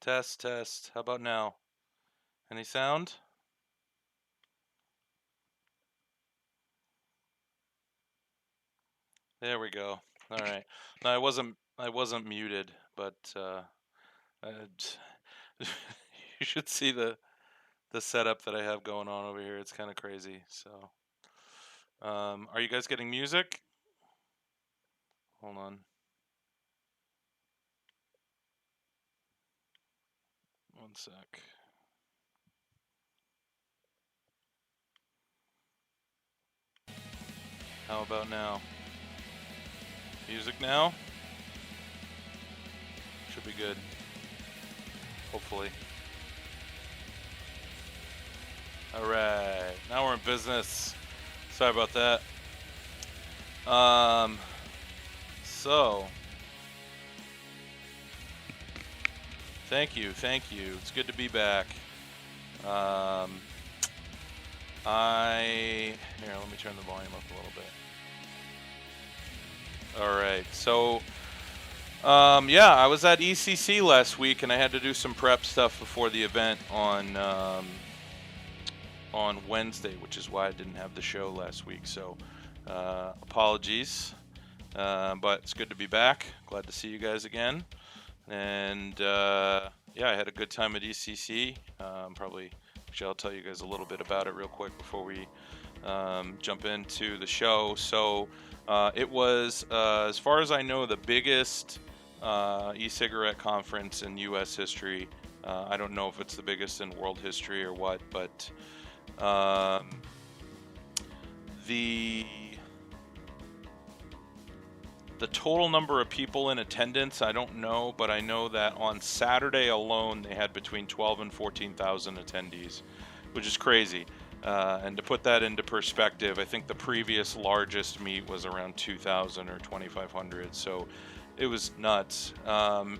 Test, test. How about now? Any sound? There we go. All right. No, I wasn't muted, but you should see the setup that I have going on over here. It's kind of crazy. So, are you guys getting music? Hold on. One sec. How about now? Music now? Should be good. Hopefully. Alright. Now we're in business. Sorry about that. So. Thank you. It's good to be back. Here, let me turn the volume up a little bit. Alright, so yeah, I was at ECC last week and I had to do some prep stuff before the event on Wednesday, which is why I didn't have the show last week. So apologies, but it's good to be back. Glad to see you guys again. And yeah, I had a good time at ECC. I'll tell you guys a little bit about it real quick before we jump into the show. So it was, as far as I know, the biggest e-cigarette conference in U.S. history. I don't know if it's the biggest in world history or what, but the total number of people in attendance, I don't know, but I know that on Saturday alone they had between 12 and 14,000 attendees, which is crazy. And to put that into perspective, I think the previous largest meet was around 2,000 or 2,500. So it was nuts.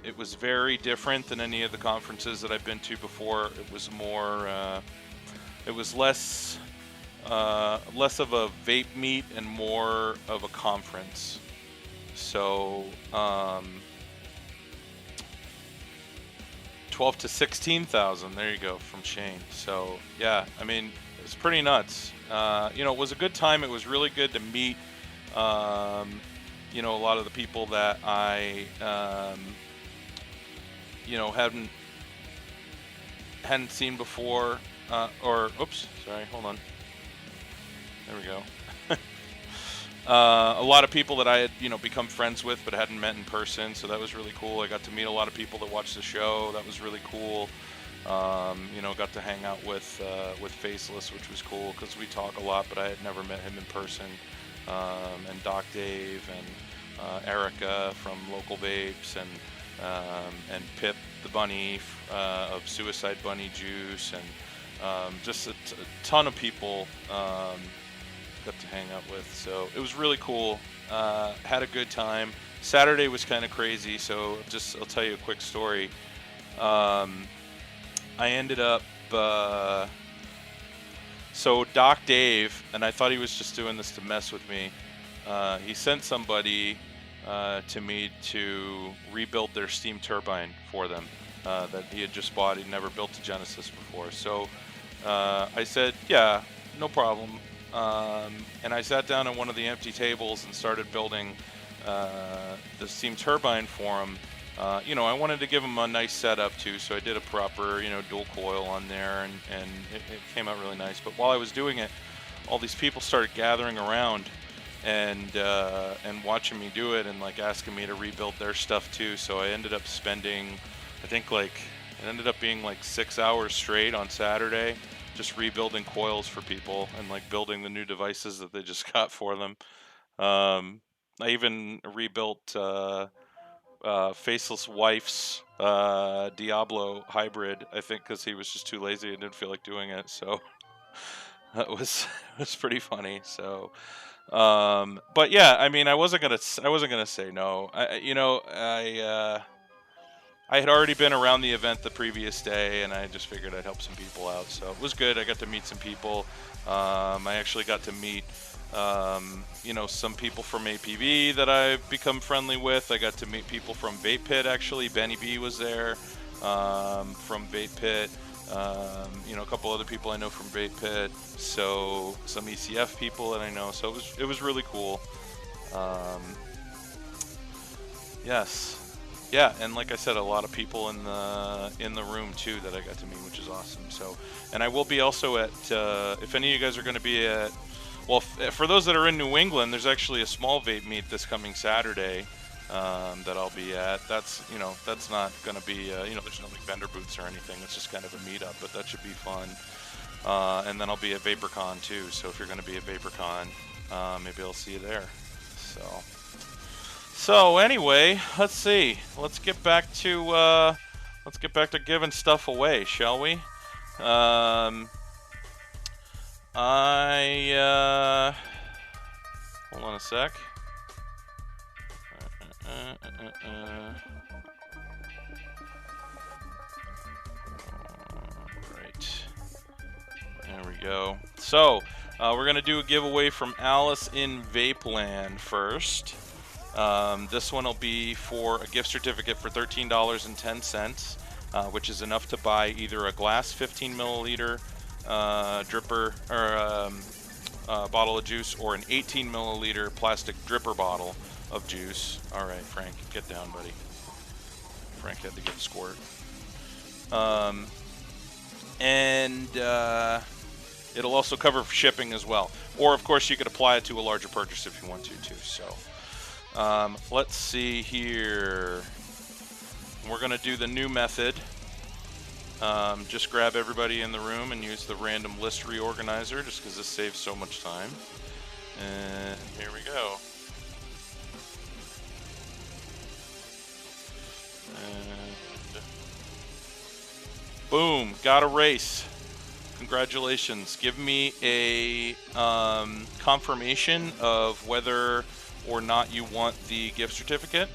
It was very different than any of the conferences that I've been to before. It was more, it was less of a vape meet and more of a conference. So 12 to 16,000. There you go, from Shane. So yeah, I mean, it's pretty nuts. It was a good time. It was really good to meet, a lot of the people that I, hadn't seen before. Oops, sorry, hold on. There we go. A lot of people that I had, become friends with but hadn't met in person, so that was really cool. I got to meet a lot of people that watched the show. That was really cool. Got to hang out with Faceless, which was cool because we talk a lot, but I had never met him in person. And Doc Dave and Erica from Local Vapes and Pip the Bunny of Suicide Bunny Juice and just a ton of people. Got to hang out with, so it was really cool. Had a good time. Saturday was kind of crazy, so I'll tell you a quick story. I ended up so Doc Dave, and I thought he was just doing this to mess with me, he sent somebody to me to rebuild their steam turbine for them that he had just bought. He'd never built a Genesis before, so I said, yeah, no problem. And I sat down at one of the empty tables and started building the steam turbine for him. I wanted to give him a nice setup too, so I did a proper, dual coil on there, and it came out really nice. But while I was doing it, all these people started gathering around and watching me do it and like asking me to rebuild their stuff too. So I ended up spending, I think it ended up being like 6 hours straight on Saturday, just rebuilding coils for people and like building the new devices that they just got for them. I even rebuilt Faceless Wife's Diablo hybrid, I think, because he was just too lazy and didn't feel like doing it. So that was pretty funny. So, but yeah, I mean, I wasn't gonna say no. I had already been around the event the previous day, and I just figured I'd help some people out. So it was good. I got to meet some people. I actually got to meet, some people from APV that I've become friendly with. I got to meet people from Vape Pit, actually. Benny B was there. from Vape Pit. You know, a couple other people I know from Vape Pit. So some ECF people that I know. So it was really cool. Yes. Yeah, and like I said, a lot of people in the room too that I got to meet, which is awesome. So, and I will be also at if any of you guys are going to be at, well, for those that are in New England, there's actually a small vape meet this coming Saturday that I'll be at. That's, you know, that's not going to be you know, there's no like vendor booths or anything. It's just kind of a meetup, but that should be fun. And then I'll be at VaporCon too. So if you're going to be at VaporCon, maybe I'll see you there. So anyway, let's see. Let's get back to giving stuff away, shall we? Hold on a sec. Right. There we go. So we're gonna do a giveaway from Alice in Vapeland first. This one will be for a gift certificate for $13.10, which is enough to buy either a glass 15 milliliter dripper or bottle of juice, or an 18 milliliter plastic dripper bottle of juice. All right, Frank, get down, buddy. Frank had to get a squirt. And it'll also cover shipping as well. Or, of course, you could apply it to a larger purchase if you want to, too. So, let's see here. We're going to do the new method. Just grab everybody in the room and use the random list reorganizer, just because this saves so much time. And here we go. And boom, got a race. Congratulations. Give me a confirmation of whether or not you want the gift certificate.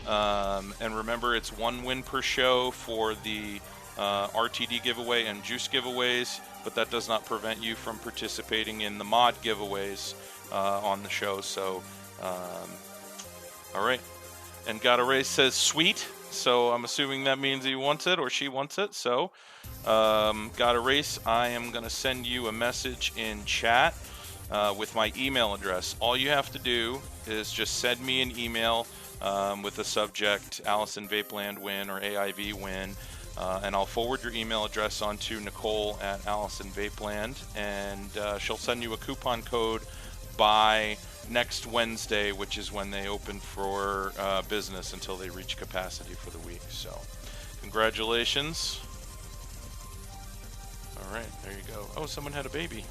And remember, it's 1 win per show for the RTD giveaway and juice giveaways, but that does not prevent you from participating in the mod giveaways on the show. So, all right. And Got a Race says sweet, so I'm assuming that means he wants it or she wants it. So, Got a Race, I am going to send you a message in chat with my email address. All you have to do is just send me an email with the subject Alice in Vapeland win or AIV win, and I'll forward your email address on to Nicole at Alice in Vapeland, and she'll send you a coupon code by next Wednesday, which is when they open for business until they reach capacity for the week. So, congratulations. All right, there you go. Oh, someone had a baby.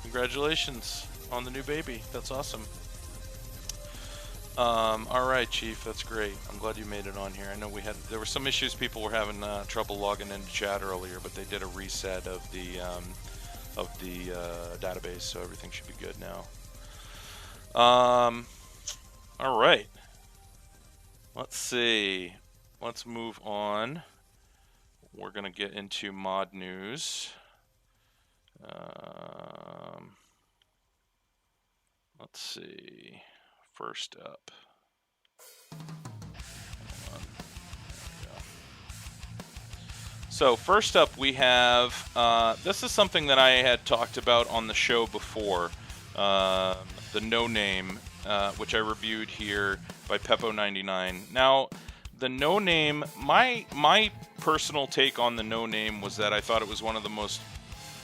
Congratulations on the new baby. That's awesome. All right, Chief, that's great. I'm glad you made it on here. I know there were some issues. People were having trouble logging into chat earlier, but they did a reset of the database, so everything should be good now. All right. Let's see. Let's move on. We're gonna get into mod news. Let's see. First up. So first up we have, this is something that I had talked about on the show before, the No Name, which I reviewed here by Peppo99. Now, the No Name, my personal take on the No Name was that I thought it was one of the most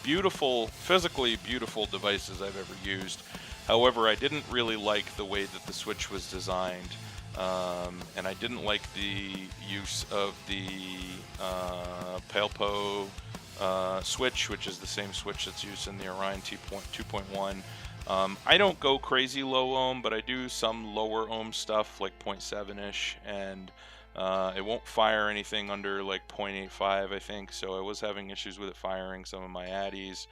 beautiful, physically beautiful devices I've ever used. However, I didn't really like the way that the switch was designed, and I didn't like the use of the Palpo switch, which is the same switch that's used in the Orion 2.1. I don't go crazy low ohm, but I do some lower ohm stuff like 0.7-ish, and it won't fire anything under like 0.85, I think, so I was having issues with it firing some of my addies.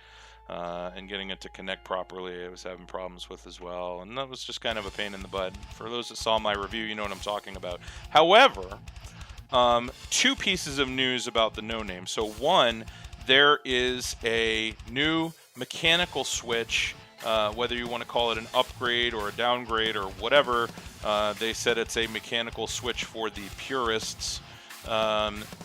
And getting it to connect properly, I was having problems with as well, and that was just kind of a pain in the butt. For those that saw my review, you know what I'm talking about. However, 2 pieces of news about the No Name. So one, there is a new mechanical switch whether you want to call it an upgrade or a downgrade or whatever. They said it's a mechanical switch for the purists.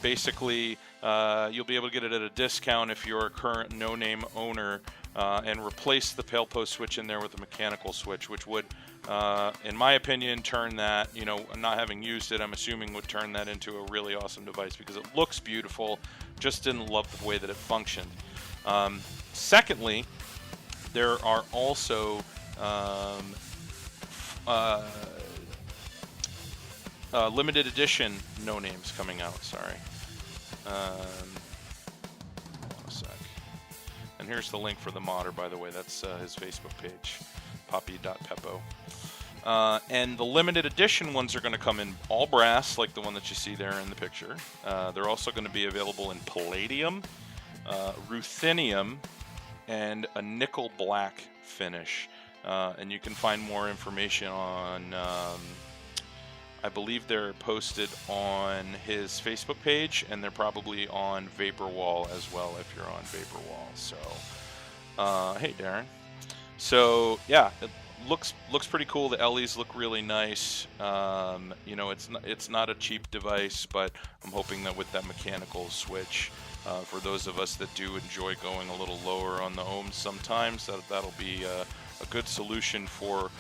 Basically, you'll be able to get it at a discount if you're a current no-name owner, and replace the pale post switch in there with a mechanical switch, which would, in my opinion, turn that, not having used it, I'm assuming would turn that into a really awesome device because it looks beautiful. Just didn't love the way that it functioned. Secondly, there are also limited edition no names coming out. Sorry. A sec. And here's the link for the modder, by the way. That's his Facebook page, poppy.peppo. And the limited edition ones are going to come in all brass, like the one that you see there in the picture. They're also going to be available in palladium, ruthenium, and a nickel black finish. And you can find more information on, I believe they're posted on his Facebook page, and they're probably on Vaporwall as well if you're on Vaporwall. So, hey Darren. So yeah, it looks pretty cool. The LEs look really nice. It's not a cheap device, but I'm hoping that with that mechanical switch, for those of us that do enjoy going a little lower on the ohms sometimes, that'll be a good solution for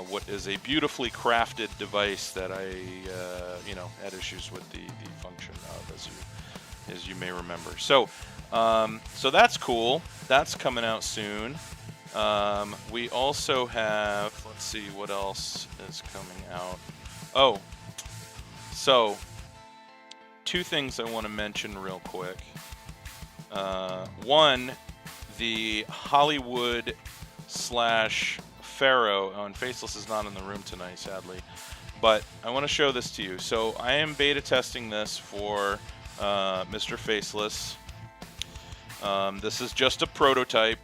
what is a beautifully crafted device that I had issues with the function of, as you may remember. So that's cool. That's coming out soon. We also have, let's see what else is coming out. Oh, so two things I want to mention real quick. One, the Hollywood / Pharaoh, and Faceless is not in the room tonight, sadly, but I want to show this to you. So I am beta testing this for Mr. Faceless. This is just a prototype,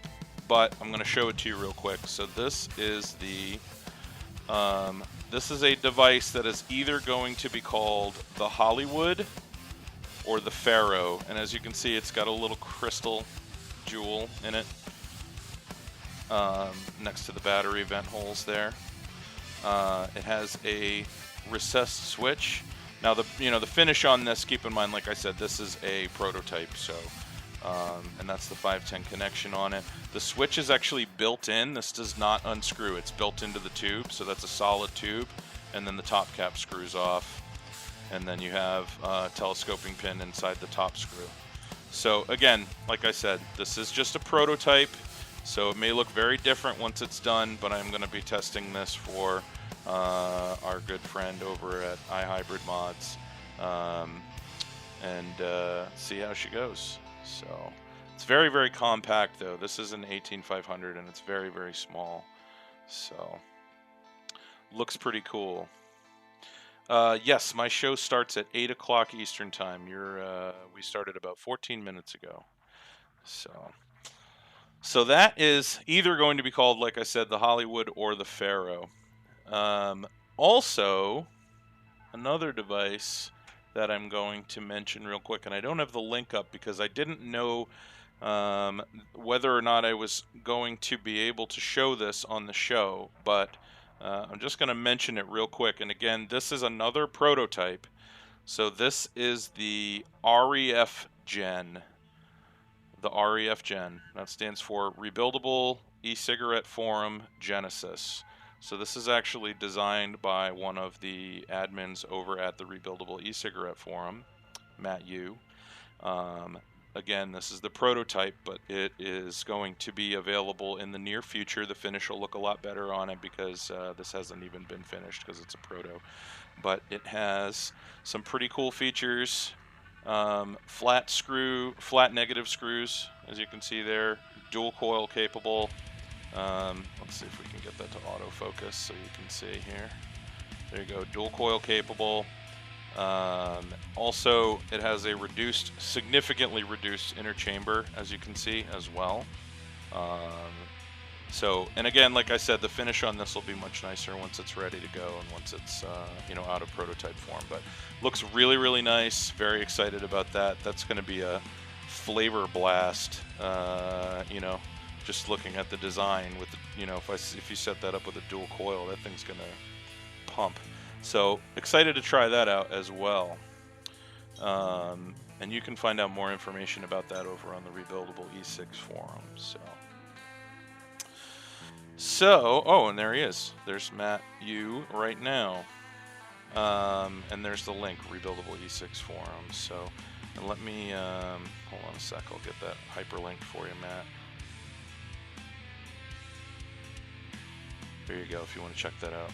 but I'm going to show it to you real quick. So this is a device that is either going to be called the Hollywood or the Pharaoh, and as you can see, it's got a little crystal jewel in it next to the battery vent holes there. It has a recessed switch. Now the finish on this, keep in mind, like I said, this is a prototype, so and that's the 510 connection on it. The switch is actually built in. This does not unscrew. It's built into the tube, so that's a solid tube, and then the top cap screws off, and then you have a telescoping pin inside the top screw. So again, like I said, this is just a prototype, so it may look very different once it's done, but I'm going to be testing this for our good friend over at iHybrid Mods, and see how she goes. So it's very, very compact, though. This is an 18500, and it's very, very small. So looks pretty cool. Yes, my show starts at 8 o'clock Eastern Time. We started about 14 minutes ago. So that is either going to be called, like I said, the Hollywood or the Pharaoh. Also, another device that I'm going to mention real quick, and I don't have the link up because I didn't know whether or not I was going to be able to show this on the show, but I'm just going to mention it real quick. And again, this is another prototype. So this is the REF Gen. The REF Gen. That stands for Rebuildable E-Cigarette Forum Genesis. So this is actually designed by one of the admins over at the Rebuildable E-Cigarette Forum, Matt Yu. Again, this is the prototype, but it is going to be available in the near future. The finish will look a lot better on it because this hasn't even been finished because it's a proto. But it has some pretty cool features. Flat negative screws, as you can see there. Dual coil capable. Let's see if we can get that to autofocus so you can see here. There you go, dual coil capable. Also, it has a significantly reduced inner chamber, as you can see as well. And again, like I said, the finish on this will be much nicer once it's ready to go and once it's out of prototype form. But looks really, really nice. Very excited about that. That's going to be a flavor blast. just looking at the design with the, you know, if you set that up with a dual coil, that thing's gonna pump. So excited to try that out as well. And you can find out more information about that over on the Rebuildable E6 forum. So, oh, and there he is. There's Matt U right now. And there's the link, Rebuildable E6 forum. So, and let me, hold on a sec, I'll get that hyperlink for you, Matt. There you go, if you want to check that out.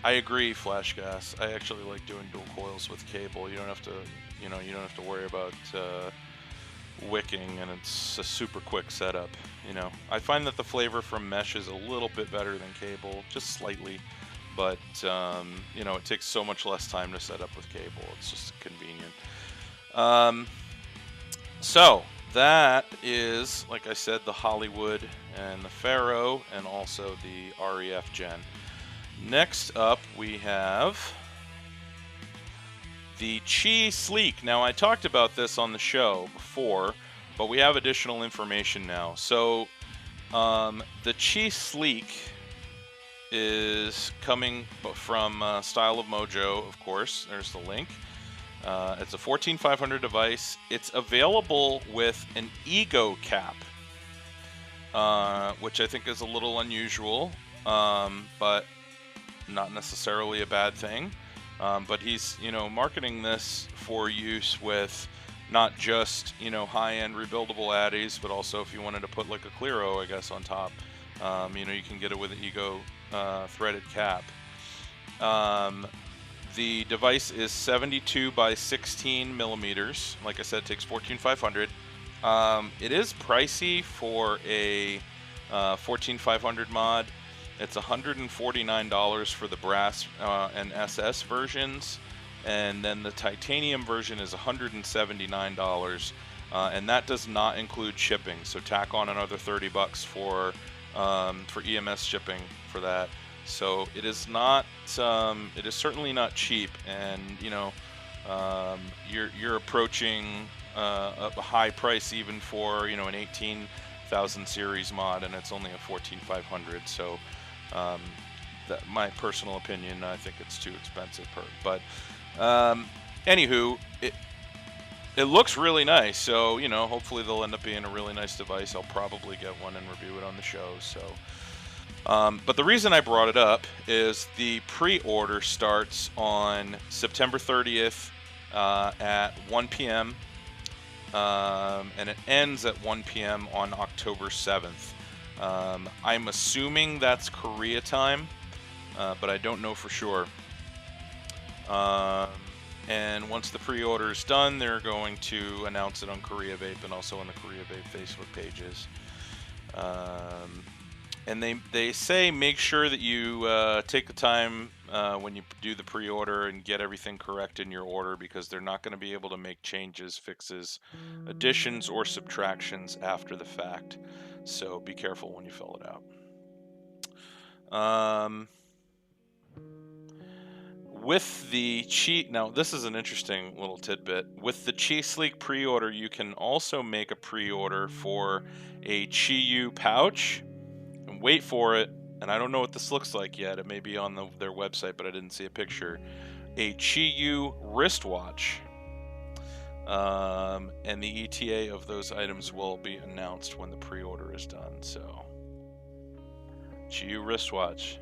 I agree, Flash Gas. I actually like doing dual coils with cable. You don't have to, you know, you don't have to worry about wicking, and it's a super quick setup. You know, I find that the flavor from mesh is a little bit better than cable, just slightly, but you know, it takes so much less time to set up with cable. It's just convenient. So that is, like I said, the Hollywood and the Pharaoh, and also the REF Gen. Next up, we have the Chi Sleek. Now, I talked about this on the show before, but we have additional information now. So, the Chi Sleek is coming from Style of Mojo, of course. There's the link. It's a 14500 device. It's available with an Ego cap, which I think is a little unusual, but not necessarily a bad thing. But he's, you know, marketing this for use with not just, you know, high-end rebuildable addies, but also if you wanted to put like a Clearo, I guess, on top, you know, you can get it with an Ego threaded cap. The device is 72 by 16 millimeters. Like I said, it takes 14500. It is pricey for a 14500 mod. It's $149 for the brass and SS versions, and then the titanium version is $179, and that does not include shipping. So tack on another $30 for EMS shipping for that. So it is not, it is certainly not cheap, and you know, you're approaching a high price even for, you know, an 18,000 series mod, and it's only a 14500. So. That my personal opinion, I think it's too expensive but anywho, it looks really nice, so you know, hopefully they'll end up being a really nice device. I'll probably get one and review it on the show. So but the reason I brought it up is the pre-order starts on September 30th at 1 p.m. And it ends at 1 p.m. on October 7th. I'm assuming that's Korea time, but I don't know for sure. And once the pre-order is done, they're going to announce it on Korea Vape and also on the Korea Vape Facebook pages. And they say make sure that you take the time when you do the pre-order and get everything correct in your order, because they're not going to be able to make changes, fixes, additions, or subtractions after the fact. So be careful when you fill it out. With the Chi, now this is an interesting little tidbit. With the Chi Sleek pre-order, you can also make a pre-order for a Chi U pouch. And wait for it, and I don't know what this looks like yet. It may be on their website, but I didn't see a picture. A Chi U wristwatch. And the ETA of those items will be announced when the pre-order is done. So, Chi U wristwatch.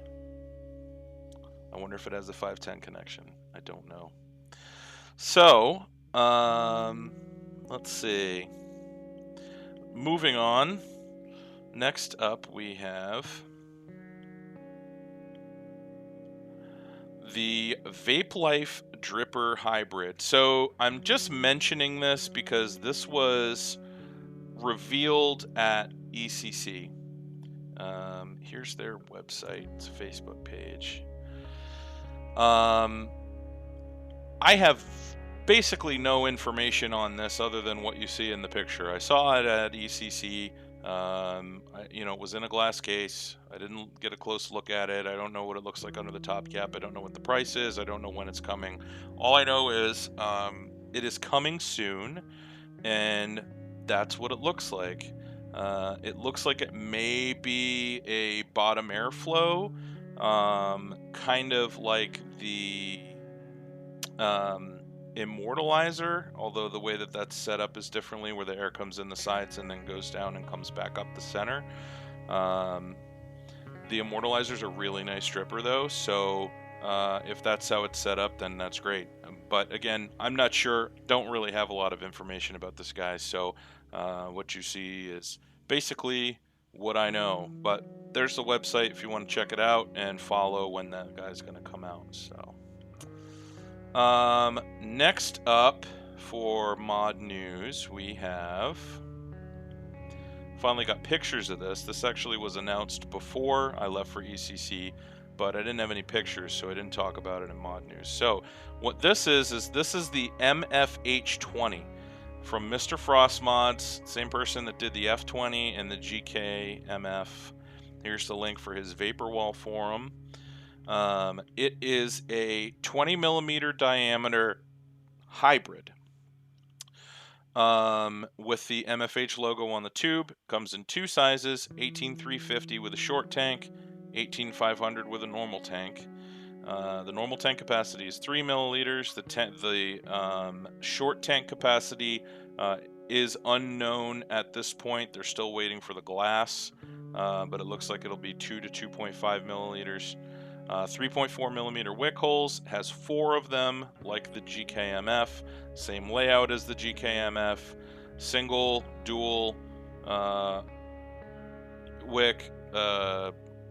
I wonder if it has a 510 connection. I don't know. So, let's see. Moving on. Next up, we have the Vape Life Dripper Hybrid. So I'm just mentioning this because this was revealed at ECC. Here's their website. It's a Facebook page. I have basically no information on this other than what you see in the picture. I saw it at ECC. You know, it was in a glass case. I didn't get a close look at it. I don't know what it looks like under the top cap. I don't know what the price is. I don't know when it's coming. All I know is it is coming soon, and that's what it looks like. It looks like it may be a bottom airflow, kind of like the Immortalizer, although the way that that's set up is differently, where the air comes in the sides and then goes down and comes back up the center. The Immortalizer's a really nice stripper though, so if that's how it's set up, then that's great. But again, I'm not sure, don't really have a lot of information about this guy, so what you see is basically what I know. But there's the website if you want to check it out and follow when that guy's going to come out. So next up for mod news, we have finally got pictures of this. This actually was announced before I left for ECC, but I didn't have any pictures, so I didn't talk about it in mod news. So what this is this is the MFH20 from Mr. Frost Mods, same person that did the F20 and the GKMF. Here's the link for his Vapor Wall forum. It is a 20 millimeter diameter hybrid with the MFH logo on the tube. Comes in two sizes: 18350 with a short tank, 18500 with a normal tank. The normal tank capacity is 3 milliliters. The short tank capacity is unknown at this point. They're still waiting for the glass, but it looks like it'll be 2 to 2.5 milliliters. 3.4 millimeter wick holes, has 4 of them like the GKMF, same layout as the GKMF, single, dual wick,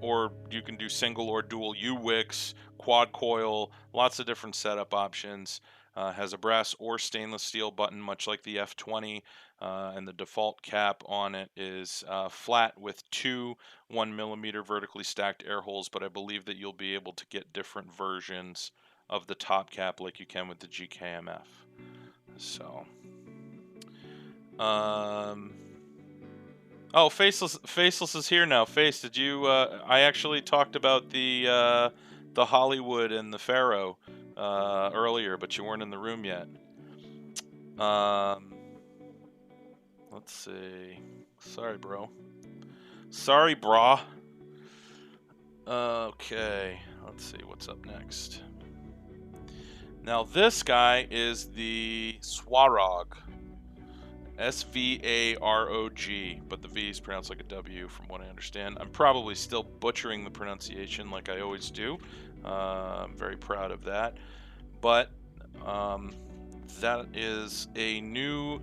or you can do single or dual U-wicks, quad coil, lots of different setup options. Has a brass or stainless steel button, much like the F20, and the default cap on it is flat with 2 1 millimeter vertically stacked air holes, but I believe that you'll be able to get different versions of the top cap like you can with the GKMF. So, oh, Faceless is here now. Face, did you? I actually talked about the Hollywood and the Pharaoh earlier, but you weren't in the room yet. Let's see. Sorry, bro. Sorry, brah. Okay, let's see what's up next. Now this guy is the Swarog. S-V-A-R-O-G, but the V is pronounced like a W from what I understand. I'm probably still butchering the pronunciation like I always do. I'm very proud of that. But that is a new...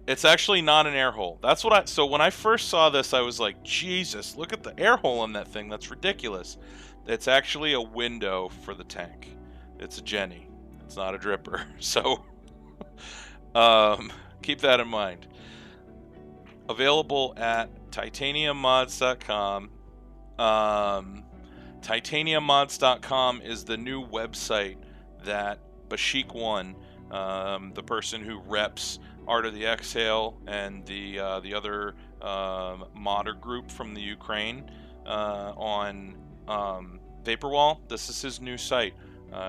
It's actually not an air hole. That's what I... So when I first saw this, I was like, Jesus, look at the air hole in that thing. That's ridiculous. It's actually a window for the tank. It's a Jenny. It's not a dripper. So... keep that in mind. Available at titaniummods.com. Titaniummods.com is the new website that Bashik won, the person who reps Art of the Exhale and the other modder group from the Ukraine on Vaporwall. This is his new site.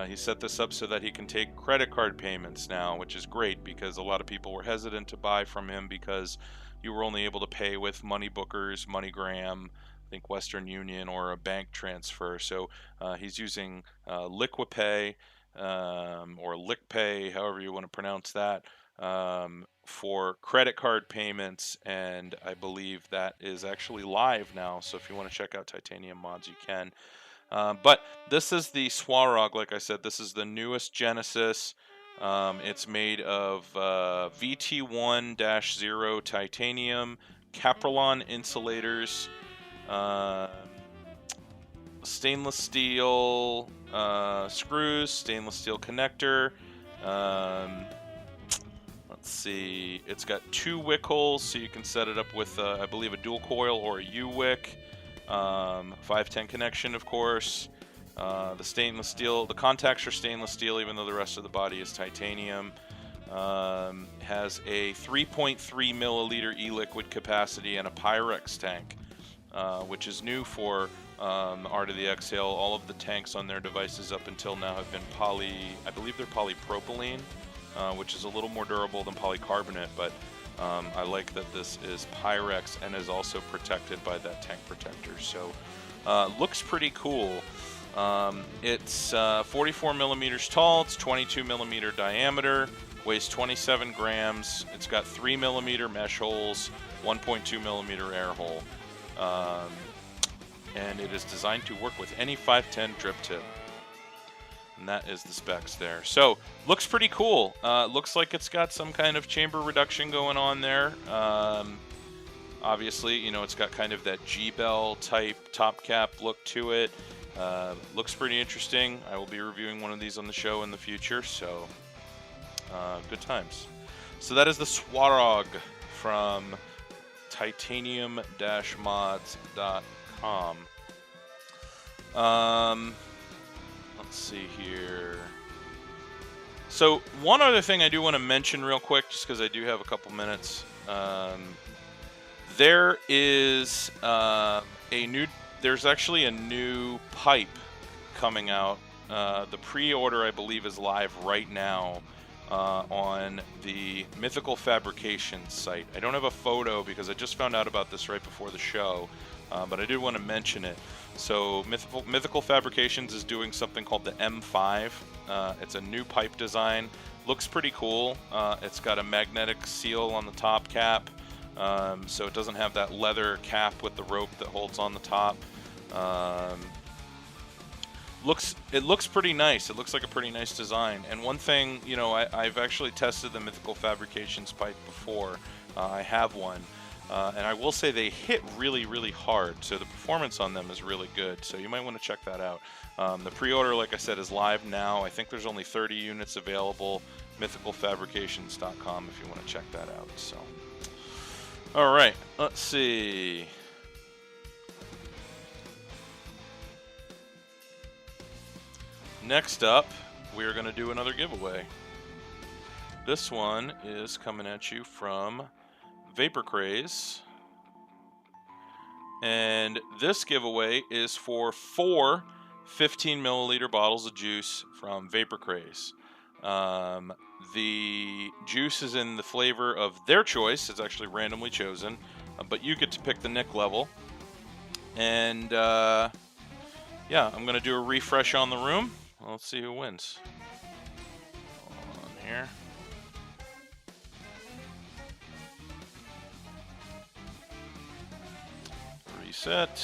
He set this up so that he can take credit card payments now, which is great because a lot of people were hesitant to buy from him because you were only able to pay with Money Bookers, MoneyGram, I think Western Union, or a bank transfer. So he's using Liquipay or LickPay, however you want to pronounce that, for credit card payments, and I believe that is actually live now. So if you want to check out Titanium Mods, you can. But this is the Swarog, like I said. This is the newest Genesis. It's made of VT1-0 titanium, Caprolon insulators, stainless steel screws, stainless steel connector. Let's see. It's got 2 wick holes, so you can set it up with, I believe, a dual coil or a U-wick. 510 connection, of course. The stainless steel, the contacts are stainless steel, even though the rest of the body is titanium. Has a 3.3 milliliter e-liquid capacity and a Pyrex tank, which is new for Art of the Exhale. All of the tanks on their devices up until now have been I believe they're polypropylene. which is a little more durable than polycarbonate, but I like that this is Pyrex and is also protected by that tank protector. So looks pretty cool. It's 44 millimeters tall, it's 22 millimeter diameter, weighs 27 grams. It's got 3 millimeter mesh holes, 1.2 millimeter air hole. And it is designed to work with any 510 drip tip. And that is the specs there. So, looks pretty cool. Looks like it's got some kind of chamber reduction going on there. Obviously, you know, it's got kind of that G-Bell type top cap look to it. Looks pretty interesting. I will be reviewing one of these on the show in the future, so good times. So that is the Swarog from titanium-mods.com. Let's see here. So one other thing I do want to mention real quick, just because I do have a couple minutes. There is there's actually a new pipe coming out. The pre-order, I believe, is live right now on the Mythical Fabrications site. I don't have a photo because I just found out about this right before the show, but I did want to mention it. So Mythical Fabrications is doing something called the M5. It's a new pipe design. Looks pretty cool. It's got a magnetic seal on the top cap, so it doesn't have that leather cap with the rope that holds on the top. It looks pretty nice. It looks like a pretty nice design. And one thing, you know, I've actually tested the Mythical Fabrications pipe before. I have one. And I will say they hit really, really hard. So the performance on them is really good. So you might want to check that out. The pre-order, like I said, is live now. I think there's only 30 units available. MythicalFabrications.com if you want to check that out. So, all right, let's see. Next up, we are going to do another giveaway. This one is coming at you from Vapor Craze. And this giveaway is for 4 15 milliliter bottles of juice from Vapor Craze. The juice is in the flavor of their choice. It's actually randomly chosen, but you get to pick the nic level. And yeah, I'm going to do a refresh on the room. Let's see who wins. Hold on here. Reset.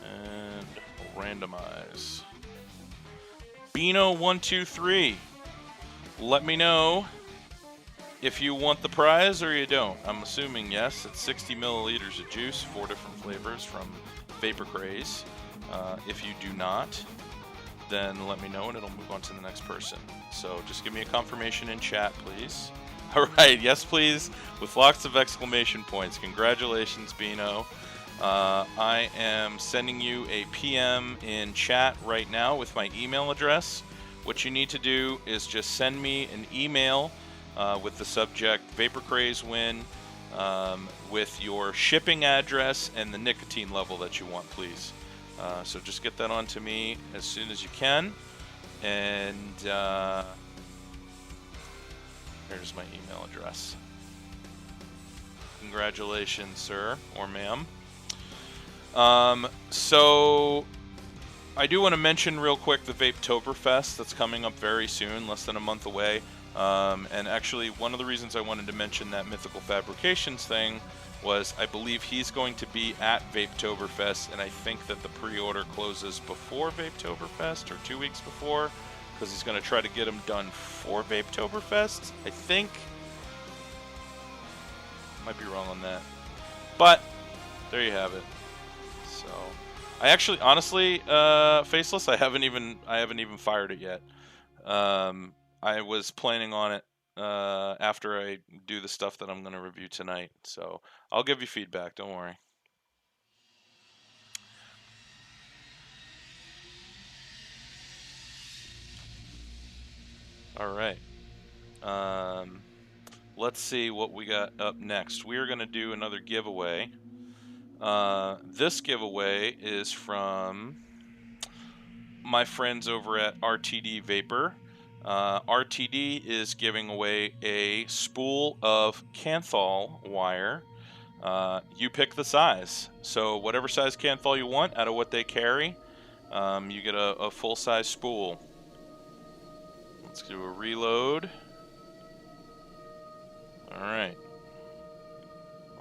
And randomize. Bino123. Let me know if you want the prize or you don't. I'm assuming yes. It's 60 milliliters of juice, 4 different flavors from Vapor Craze. If you do not, then let me know and it'll move on to the next person. So just give me a confirmation in chat, please. All right, yes, please, with lots of exclamation points. Congratulations, Bino. I am sending you a PM in chat right now with my email address. What you need to do is just send me an email with the subject Vapor Craze win, with your shipping address and the nicotine level that you want, please. So just get that on to me as soon as you can. And here's my email address. Congratulations, sir or ma'am. So I do want to mention real quick the Vapetoberfest that's coming up very soon, less than a month away. And actually, one of the reasons I wanted to mention that Mythical Fabrications thing was I believe he's going to be at Vapetoberfest, and I think that the pre-order closes before Vapetoberfest or 2 weeks before, because he's going to try to get them done for Vapetoberfest, I think. Might be wrong on that. But there you have it. So I actually, honestly, Faceless, I haven't even fired it yet. I was planning on it after I do the stuff that I'm going to review tonight. So I'll give you feedback. Don't worry. All right. Let's see what we got up next. We are going to do another giveaway. This giveaway is from my friends over at RTD Vapor. RTD is giving away a spool of Canthal wire. You pick the size. So whatever size Canthal you want out of what they carry, you get a full-size spool. Let's do a reload. Alright.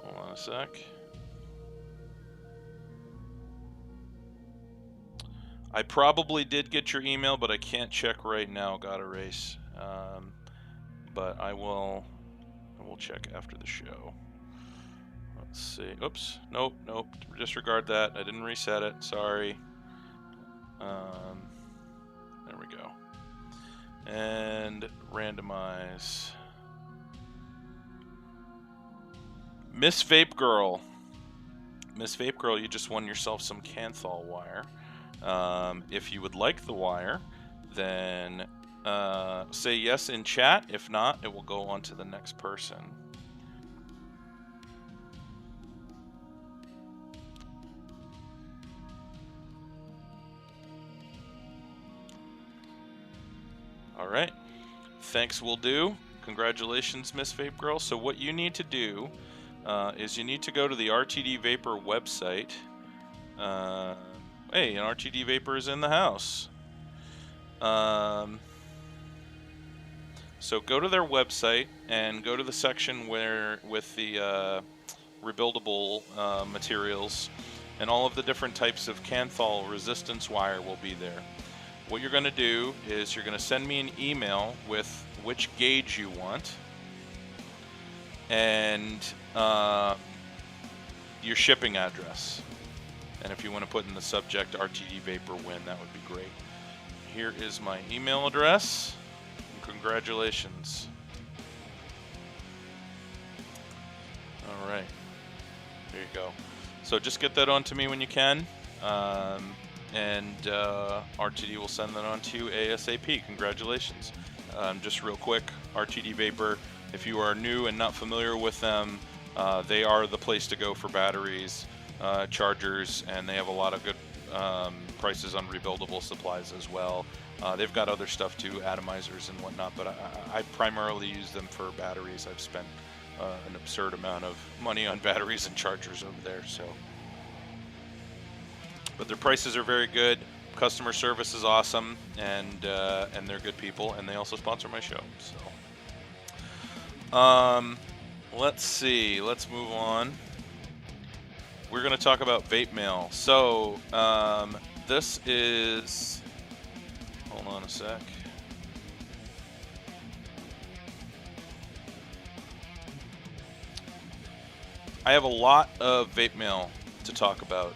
Hold on a sec. I probably did get your email, but I can't check right now. Got a race. But I will check after the show. Let's see. Oops. Nope. Disregard that. I didn't reset it. Sorry. There we go. And randomize. Miss Vape Girl. Miss Vape Girl, you just won yourself some Canthal wire. If you would like the wire, then say yes in chat. If not, it will go on to the next person. Alright. Thanks will do. Congratulations, Miss Vape Girl. So what you need to do is you need to go to the RTD Vapor website. Hey, an RTD Vapor is in the house. So go to their website and go to the section where with the rebuildable materials, and all of the different types of Canthal resistance wire will be there. What you're going to do is you're going to send me an email with which gauge you want and your shipping address. And if you want to put in the subject RTD Vapor win, that would be great. Here is my email address. Congratulations. All right. There you go. So just get that on to me when you can. And RTD will send that on to you ASAP. Congratulations. Just real quick, RTD Vapor, if you are new and not familiar with them, they are the place to go for batteries, chargers, and they have a lot of good prices on rebuildable supplies as well. They've got other stuff too, atomizers and whatnot, but I primarily use them for batteries. I've spent an absurd amount of money on batteries and chargers over there. So, but their prices are very good. Customer service is awesome, and they're good people, and they also sponsor my show. So, let's see. Let's move on. We're going to talk about vape mail. So, this is... Hold on a sec. I have a lot of vape mail to talk about,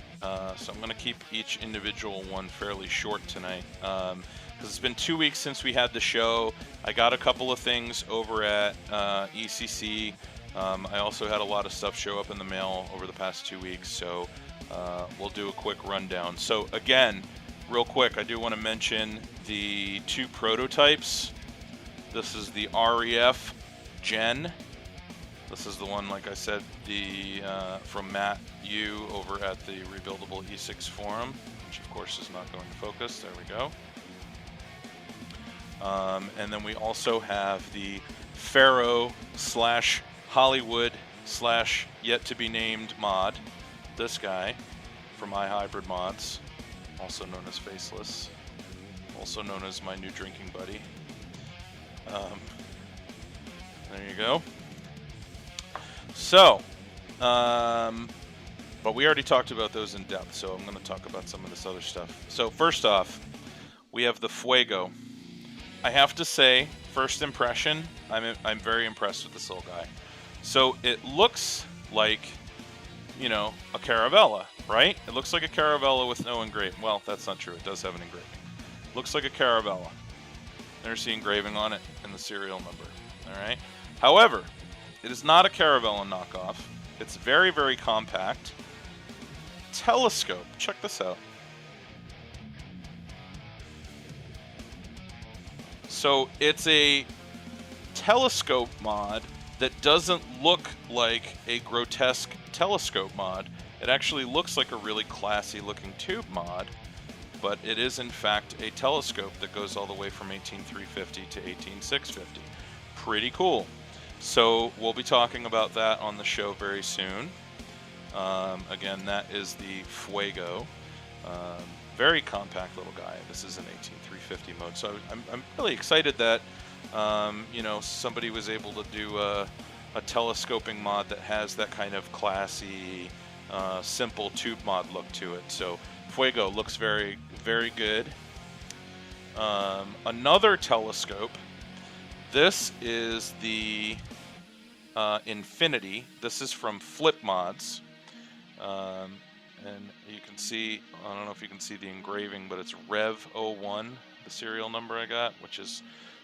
so I'm going to keep each individual one fairly short tonight, because it's been 2 weeks since we had the show. I got a couple of things over at ECC. I also had a lot of stuff show up in the mail over the past 2 weeks, so we'll do a quick rundown. So again, real quick, I do want to mention the two prototypes. This is the REF Gen. This is the one, like I said, the from Matt Yu over at the Rebuildable E6 forum, which of course is not going to focus. There we go. And then we also have the Pharaoh / Hollywood / yet to be named mod. This guy from iHybrid Mods, also known as Faceless, also known as my new drinking buddy. There you go. So, but we already talked about those in depth, so I'm going to talk about some of this other stuff. So first off, we have the Fuego. I have to say, first impression, I'm very impressed with this little guy. So it looks like, you know, a Caravella, right? It looks like a Caravella with no engraving. Well, that's not true. It does have an engraving. Looks like a Caravella. There's the engraving on it and the serial number. All right. However, it is not a Caravella knockoff. It's very, very compact. Telescope. Check this out. So it's a telescope mod that doesn't look like a grotesque telescope mod. It actually looks like a really classy looking tube mod. but it is in fact a telescope that goes all the way from 18350 to 18650. Pretty cool. So we'll be talking about that on the show very soon. Again, that is the Fuego. Very compact little guy. This is an 18350 mode. So I'm really excited that you know, somebody was able to do a telescoping mod that has that kind of classy, simple tube mod look to it. So Fuego looks very, very good. Another telescope. This is the Infinity. This is from Flip Mods. And you can see, I don't know if you can see the engraving, but it's Rev 01, the serial number I got, which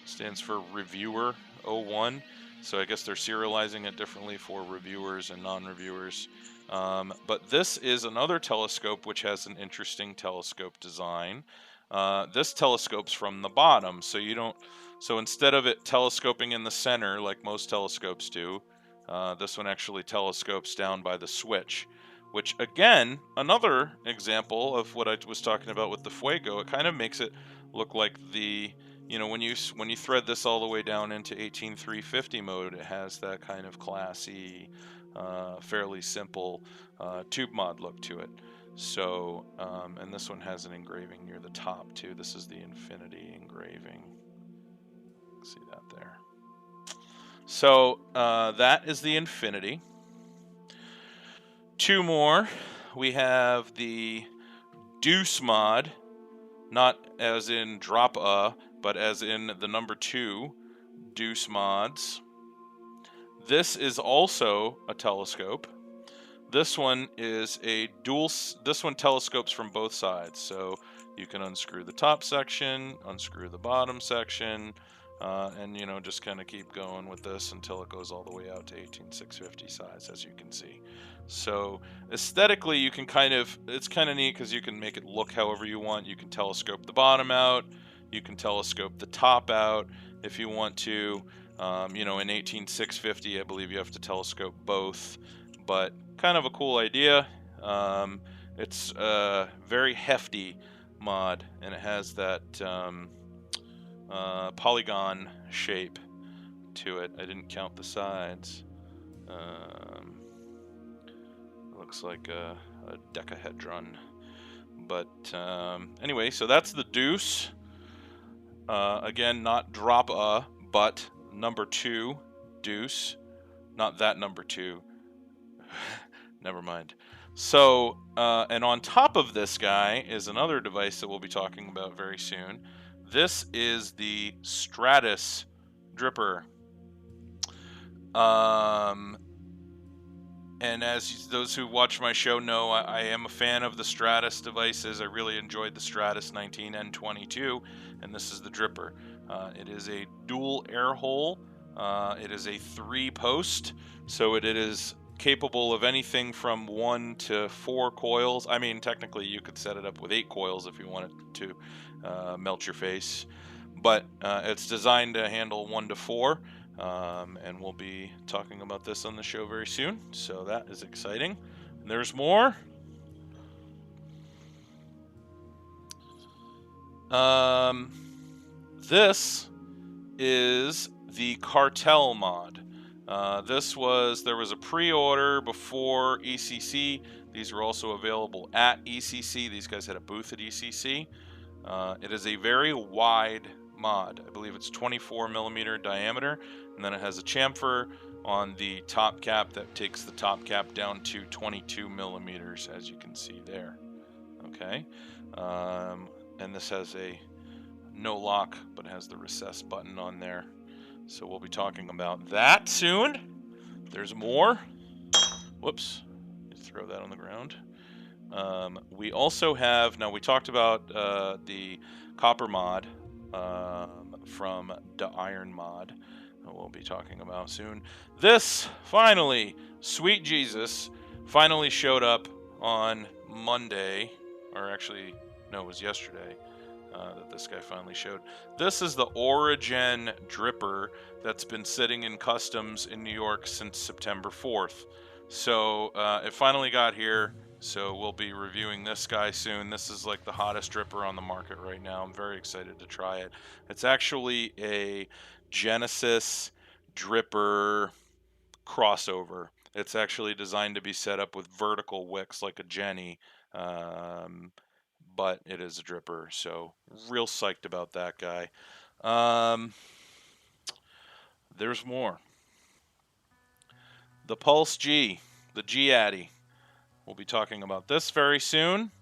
stands for Reviewer 01. So I guess they're serializing it differently for reviewers and non-reviewers. But this is another telescope which has an interesting telescope design. This telescope's from the bottom, so you don't. So instead of it telescoping in the center like most telescopes do, this one actually telescopes down by the switch. Which, again, another example of what I was talking about with the Fuego. It kind of makes it look like the, you know, when you thread this all the way down into 18350 mode, it has that kind of classy, fairly simple tube mod look to it. So, and this one has an engraving near the top too. This is the Infinity engraving. See that there. So that is the Infinity. Two more. We have the Deuce mod, not as in drop a, but as in the number 2 Deuce Mods. This is also a telescope. This one is a dual. This one telescopes from both sides, so you can unscrew the top section, unscrew the bottom section, and you know, just kind of keep going with this until it goes all the way out to 18650 size, as you can see. So aesthetically, you can it's kind of neat because you can make it look however you want. You can telescope the bottom out, you can telescope the top out if you want to. You know, in 18650, I believe you have to telescope both, but kind of a cool idea. It's a very hefty mod, and it has that polygon shape to it. I didn't count the sides. Looks like a dodecahedron. But anyway, so that's the Deuce. Again, not drop a, but number 2 Deuce. Not that number 2. Never mind. So, and on top of this guy is another device that we'll be talking about very soon. This is the Stratus Dripper. And as those who watch my show know, I am a fan of the Stratus devices. I really enjoyed the Stratus 19N22, and this is the Dripper. It is a dual air hole. It is a 3-post, so it is capable of anything from 1 to 4 coils. I mean, technically you could set it up with 8 coils if you wanted to melt your face, but it's designed to handle 1 to 4. And we'll be talking about this on the show very soon, so that is exciting. And there's more. This is the Cartel mod. There was a pre-order before ECC. These were also available at ECC. These guys had a booth at ECC. It is a very wide mod. I believe it's 24 millimeter diameter, and then it has a chamfer on the top cap that takes the top cap down to 22 millimeters, as you can see there. Okay, and this has a no lock, but has the recess button on there. So we'll be talking about that soon. There's more. Whoops, throw that on the ground. We also have, now we talked about the copper mod from the Iron mod. We'll be talking about soon. This finally, sweet Jesus, finally showed up on Monday, or actually, no, it was yesterday that this guy finally showed. This is the Origin Dripper that's been sitting in customs in New York since September 4th. So it finally got here. So we'll be reviewing this guy soon. This is like the hottest dripper on the market right now. I'm very excited to try it. It's actually a Genesis dripper crossover. It's actually designed to be set up with vertical wicks like a Jenny, but it is a dripper. So real psyched about that guy. There's more. The Pulse G, the G-Addy. We'll be talking about this very soon.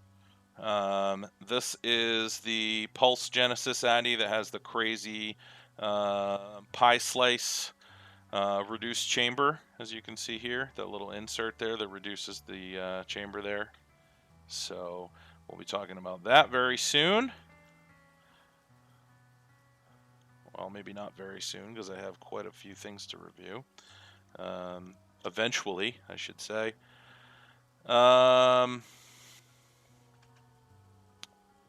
This is the Pulse Genesis Addy that has the crazy pie slice reduced chamber, as you can see here. That little insert there that reduces the chamber there. So we'll be talking about that very soon. Well, maybe not very soon because I have quite a few things to review. Eventually, I should say. And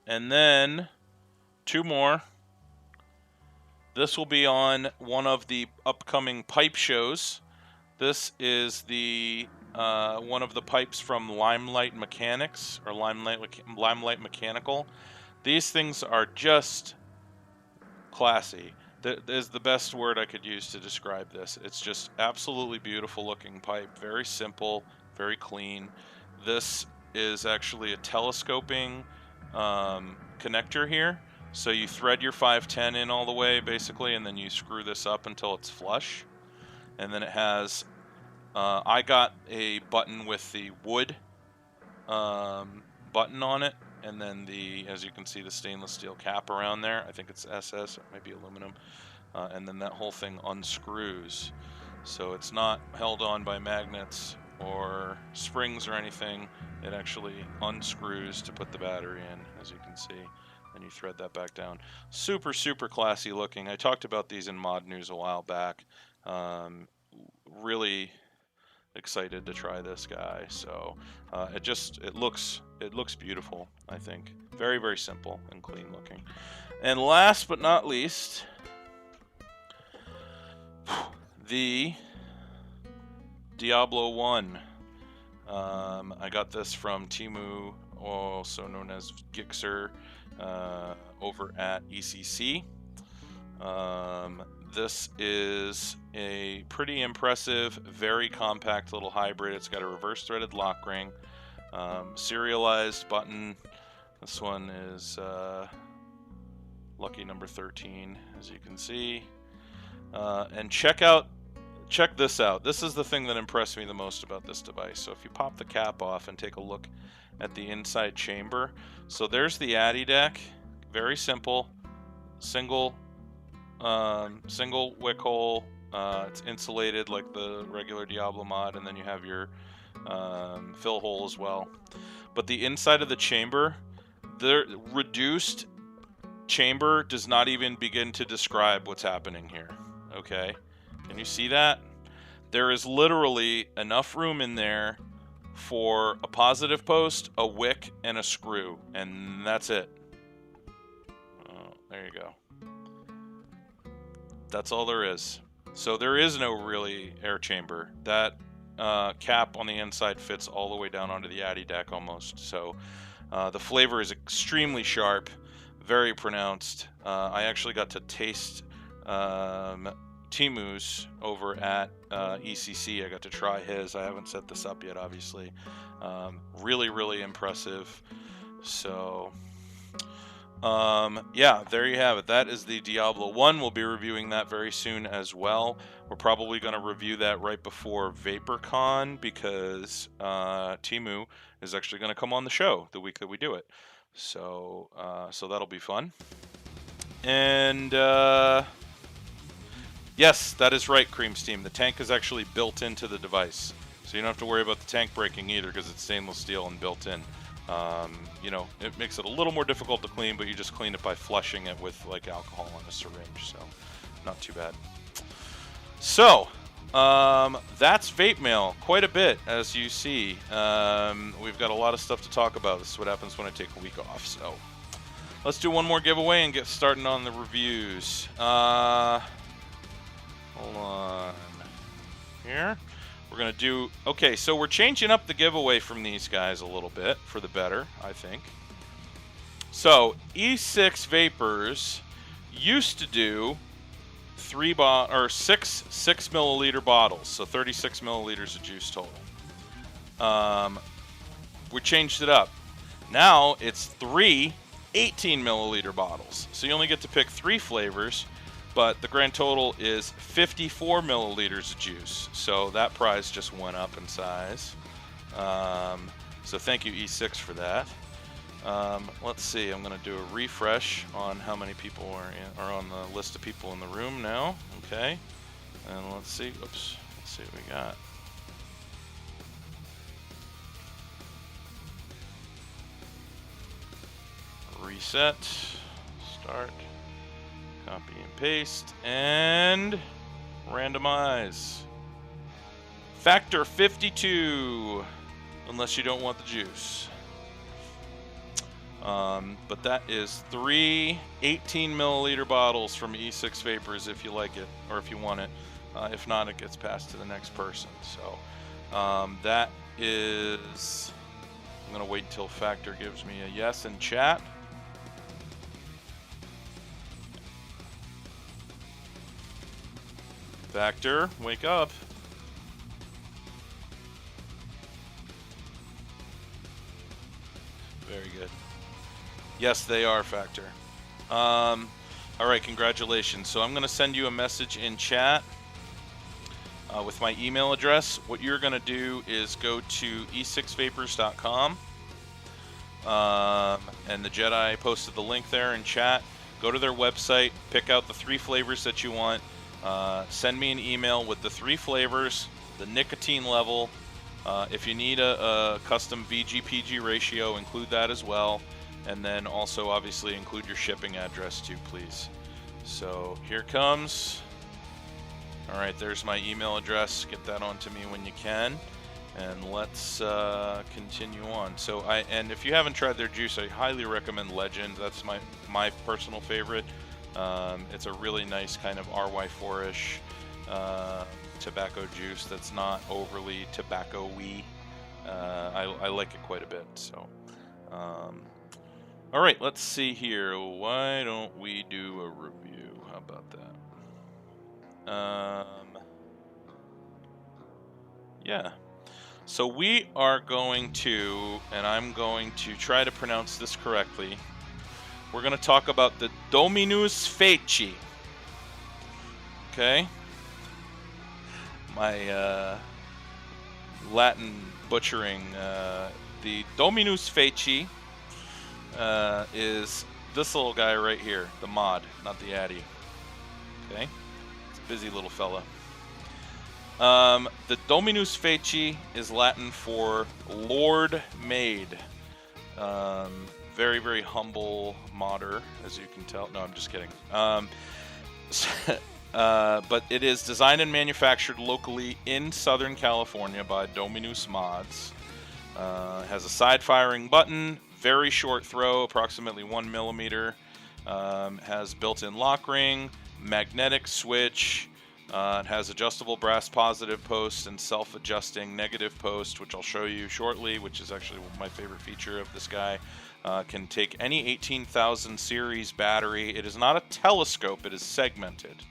then 2 more. This will be on one of the upcoming pipe shows. This is the one of the pipes from Limelight Mechanics or Limelight Mechanical. These things are just classy. That is the best word I could use to describe this. It's just absolutely beautiful looking pipe. Very simple, very clean. This is actually a telescoping connector here. So you thread your 510 in all the way, basically, and then you screw this up until it's flush. And then it has, I got a button with the wood button on it, and then the, as you can see, the stainless steel cap around there. I think it's SS, or maybe aluminum. And then that whole thing unscrews. So it's not held on by magnets or springs or anything. It actually unscrews to put the battery in, as you can see. And you thread that back down. Super, super classy looking. I talked about these in Mod News a while back. Really excited to try this guy. So it looks beautiful, I think. Very, very simple and clean looking. And last but not least, the Diablo 1. I got this from Temu, also known as Gixxer, over at ECC. This is a pretty impressive, very compact little hybrid. It's got a reverse threaded lock ring, serialized button. This one is lucky number 13, as you can see. And check this out. This is the thing that impressed me the most about this device. So if you pop the cap off and take a look at the inside chamber. So there's the Addy deck. Very simple. Single wick hole. It's insulated like the regular Diablo mod, and then you have your fill hole as well. But the inside of the chamber, the reduced chamber does not even begin to describe what's happening here. Okay, can you see that? There is literally enough room in there for a positive post, a wick, and a screw, and that's it. Oh, there you go. That's all there is. So there is no really air chamber. That cap on the inside fits all the way down onto the Addy deck almost. So the flavor is extremely sharp, very pronounced. I actually got to taste Temu's over at ECC. I got to try his. I haven't set this up yet, obviously. Really, really impressive. So, yeah, there you have it. That is the Diablo 1. We'll be reviewing that very soon as well. We're probably going to review that right before VaporCon because Temu is actually going to come on the show the week that we do it. So, so that'll be fun. And yes, that is right, Cream Steam. The tank is actually built into the device. So you don't have to worry about the tank breaking either because it's stainless steel and built in. You know, it makes it a little more difficult to clean, but you just clean it by flushing it with like alcohol on a syringe. So not too bad. So that's Vape Mail. Quite a bit, as you see. We've got a lot of stuff to talk about. This is what happens when I take a week off. So let's do one more giveaway and get started on the reviews. Hold on here. we're going to do... Okay, so we're changing up the giveaway from these guys a little bit for the better, I think. So, E6 Vapors used to do 6 milliliter bottles, so 36 milliliters of juice total. We changed it up. Now it's 3 18 milliliter bottles. So you only get to pick 3 flavors, but the grand total is 54 milliliters of juice. So that prize just went up in size. So thank you, E6, for that. Let's see, I'm going to do a refresh on how many people are on the list of people in the room now. Okay. And let's see, let's see what we got. Reset, start, copy and paste, and randomize. Factor 52, unless you don't want the juice. But that is 3 18 milliliter bottles from E6 Vapors if you like it, or if you want it. If not, it gets passed to the next person. So that is, I'm going to wait until Factor gives me a yes in chat. Factor, wake up. Very good. Yes, they are, Factor. All right, congratulations. So I'm going to send you a message in chat with my email address. What you're going to do is go to e6vapors.com, and the Jedi posted the link there in chat. Go to their website, pick out the 3 flavors that you want. Send me an email with the 3 flavors, the nicotine level. If you need a custom VG-PG ratio, include that as well. And then also, obviously, include your shipping address too, please. So here comes. All right, there's my email address. Get that onto me when you can. And let's continue on. So and if you haven't tried their juice, I highly recommend Legend. That's my personal favorite. It's a really nice kind of RY4-ish tobacco juice that's not overly tobacco-y. I like it quite a bit. So, all right, let's see here. Why don't we do a review? How about that? Yeah. So we are going to, and I'm going to try to pronounce this correctly. We're going to talk about the Dominus Fecit. Okay? My Latin butchering. The Dominus Fecit is this little guy right here, the mod, not the Addy. Okay? It's a busy little fella. The Dominus Fecit is Latin for Lord Made. Very, very humble modder, as you can tell. No, I'm just kidding. But it is designed and manufactured locally in Southern California by Dominus Mods. Has a side-firing button, very short throw, approximately 1 millimeter. Has built-in lock ring, magnetic switch. It has adjustable brass positive post and self-adjusting negative post, which I'll show you shortly, which is actually my favorite feature of this guy. Can take any 18,000 series battery. It is not a telescope, it is segmented.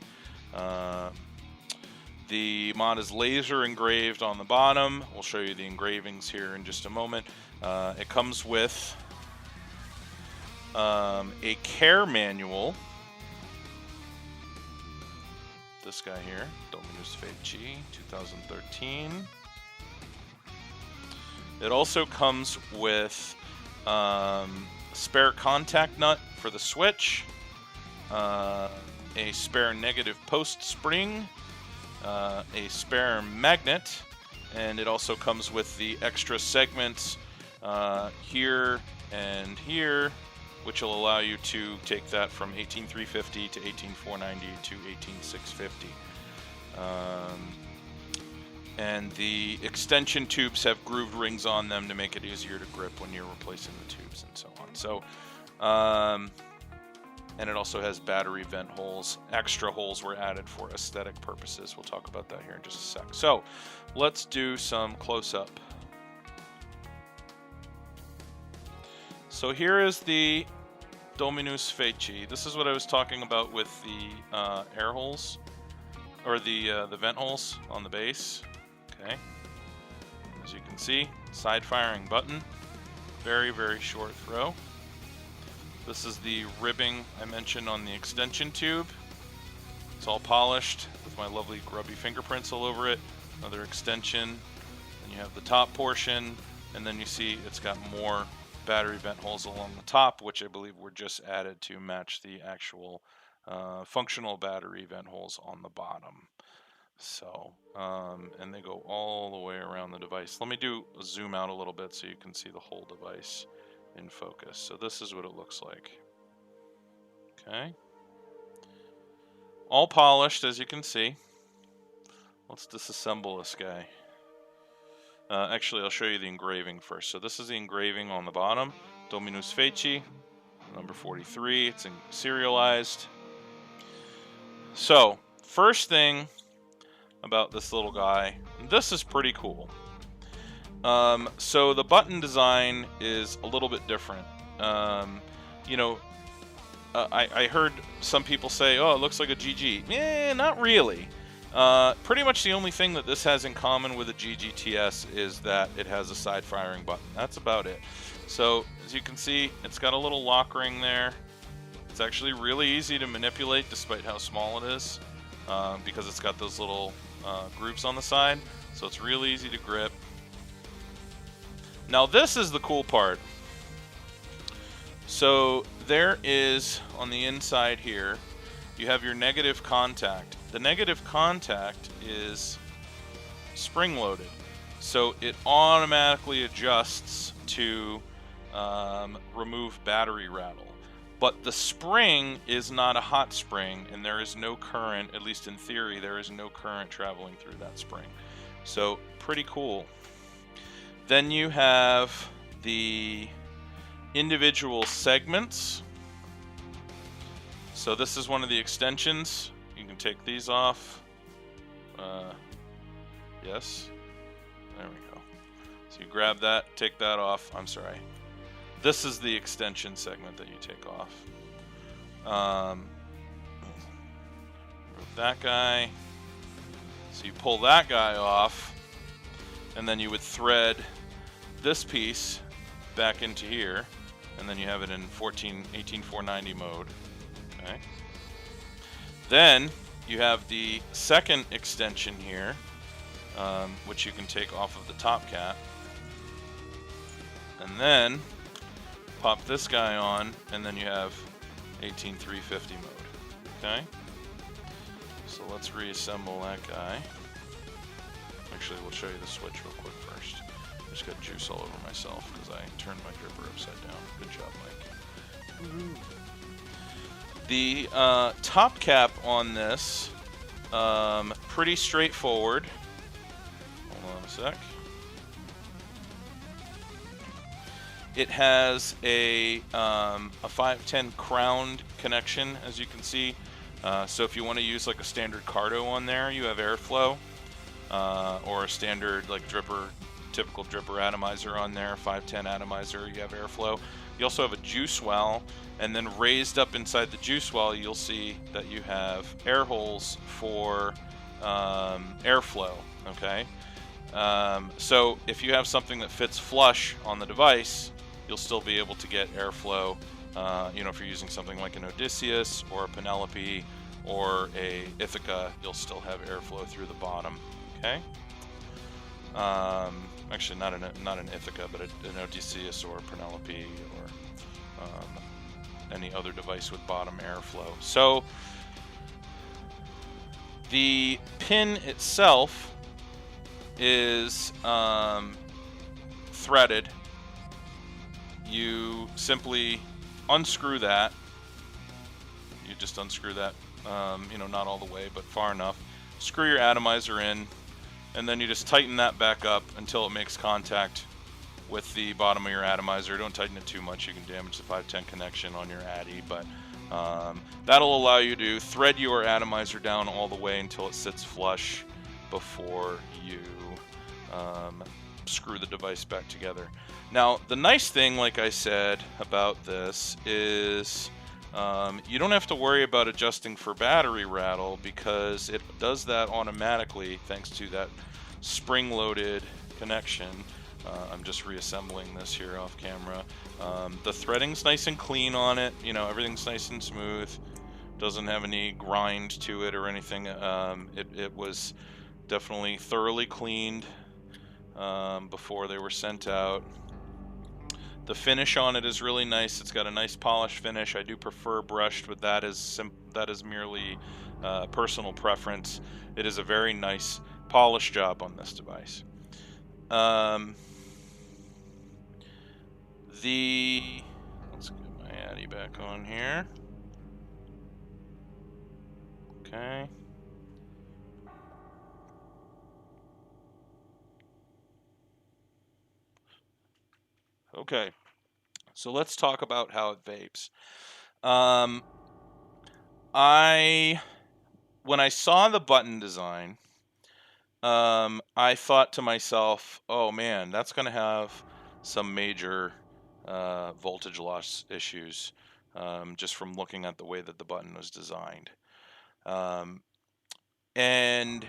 The mod is laser engraved on the bottom. We'll show you the engravings here in just a moment. It comes with a care manual. This guy here, Dominus Fecit, 2013. It also comes with spare contact nut for the switch, a spare negative post spring, a spare magnet, and it also comes with the extra segments here and here, which will allow you to take that from 18350 to 18490 to 18650. And the extension tubes have grooved rings on them to make it easier to grip when you're replacing the tubes and so on. So, And it also has battery vent holes. Extra holes were added for aesthetic purposes. We'll talk about that here in just a sec. So let's do some close-up. So here is the Dominus Fecit. This is what I was talking about with the air holes, or the vent holes on the base. Okay. As you can see, side firing button. Very, very short throw. This is the ribbing I mentioned on the extension tube. It's all polished with my lovely grubby fingerprints all over it. Another extension. Then you have the top portion, and then you see it's got more battery vent holes along the top, which I believe were just added to match the actual functional battery vent holes on the bottom. So, and they go all the way around the device. Let me do a zoom out a little bit so you can see the whole device in focus. So this is what it looks like. Okay. All polished, as you can see. Let's disassemble this guy. Actually, I'll show you the engraving first. So this is the engraving on the bottom. Dominus Fecit, number 43. It's serialized. So, first thing about this little guy, this is pretty cool. So the button design is a little bit different. You know, I heard some people say, oh, it looks like a GG. Not really. Pretty much the only thing that this has in common with a GGTS is that it has a side firing button. That's about it. So as you can see, it's got a little lock ring there. It's actually really easy to manipulate despite how small it is, because it's got those little grooves on the side. So it's really easy to grip. Now this is the cool part. So there is, on the inside here, you have your negative contact. The negative contact is spring-loaded. So it automatically adjusts to remove battery rattle. But the spring is not a hot spring, and there is no current, at least in theory, there is no current traveling through that spring. So pretty cool. Then you have the individual segments. So this is one of the extensions. You can take these off. Yes. There we go. So you grab that, take that off. I'm sorry. This is the extension segment that you take off. Remove that guy. So you pull that guy off, and then you would thread this piece back into here, and then you have it in 18490 mode. Okay. Then you have the second extension here, which you can take off of the top cap, and then pop this guy on, and then you have 18350 mode. Okay. So let's reassemble that guy. Actually, we'll show you the switch real quick first. I just got juice all over myself because I turned my dripper upside down. Good job, Mike. Woo-hoo. The top cap on this, pretty straightforward. Hold on a sec. It has a 510 crowned connection, as you can see. So if you want to use like a standard Cardo on there, you have airflow, or a standard like typical dripper atomizer on there, 510 atomizer, you have airflow. You also have a juice well, and then raised up inside the juice well, you'll see that you have air holes for airflow. Okay, so if you have something that fits flush on the device, you'll still be able to get airflow. You know, if you're using something like an Odysseus or a Penelope or a Ithaca, you'll still have airflow through the bottom. Okay. Actually, not an Ithaca, but an Odysseus or a Penelope or any other device with bottom airflow. So the pin itself is threaded. You simply unscrew that. You just unscrew that, you know, not all the way, but far enough. Screw your atomizer in, and then you just tighten that back up until it makes contact with the bottom of your atomizer. Don't tighten it too much, you can damage the 510 connection on your Addy, but That'll allow you to thread your atomizer down all the way until it sits flush before you screw the device back together. Now, the nice thing, like I said, about this is you don't have to worry about adjusting for battery rattle, because it does that automatically thanks to that spring-loaded connection. I'm just reassembling this here off camera. The threading's nice and clean on it. You know, everything's nice and smooth. Doesn't have any grind to it or anything. It was definitely thoroughly cleaned before they were sent out. The finish on it is really nice. It's got a nice polished finish. I do prefer brushed, but that is merely personal preference. It is a very nice polish job on this device. Let's get my Addy back on here. Okay. Okay, so let's talk about how it vapes. When I saw the button design, I thought to myself, oh man, that's going to have some major voltage loss issues, just from looking at the way that the button was designed. And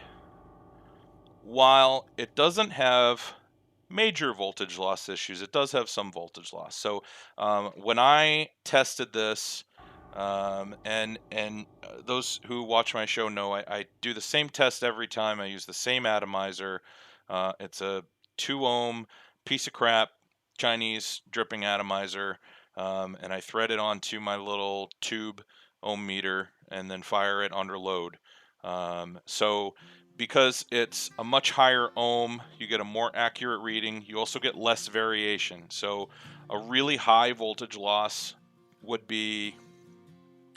while it doesn't have major voltage loss issues, it does have some voltage loss. So when I tested this, and those who watch my show know I do the same test every time. I use the same atomizer. It's a 2 ohm piece of crap Chinese dripping atomizer, and I thread it onto my little tube ohm meter and then fire it under load. So because it's a much higher ohm, you get a more accurate reading. You also get less variation. So a really high voltage loss would be,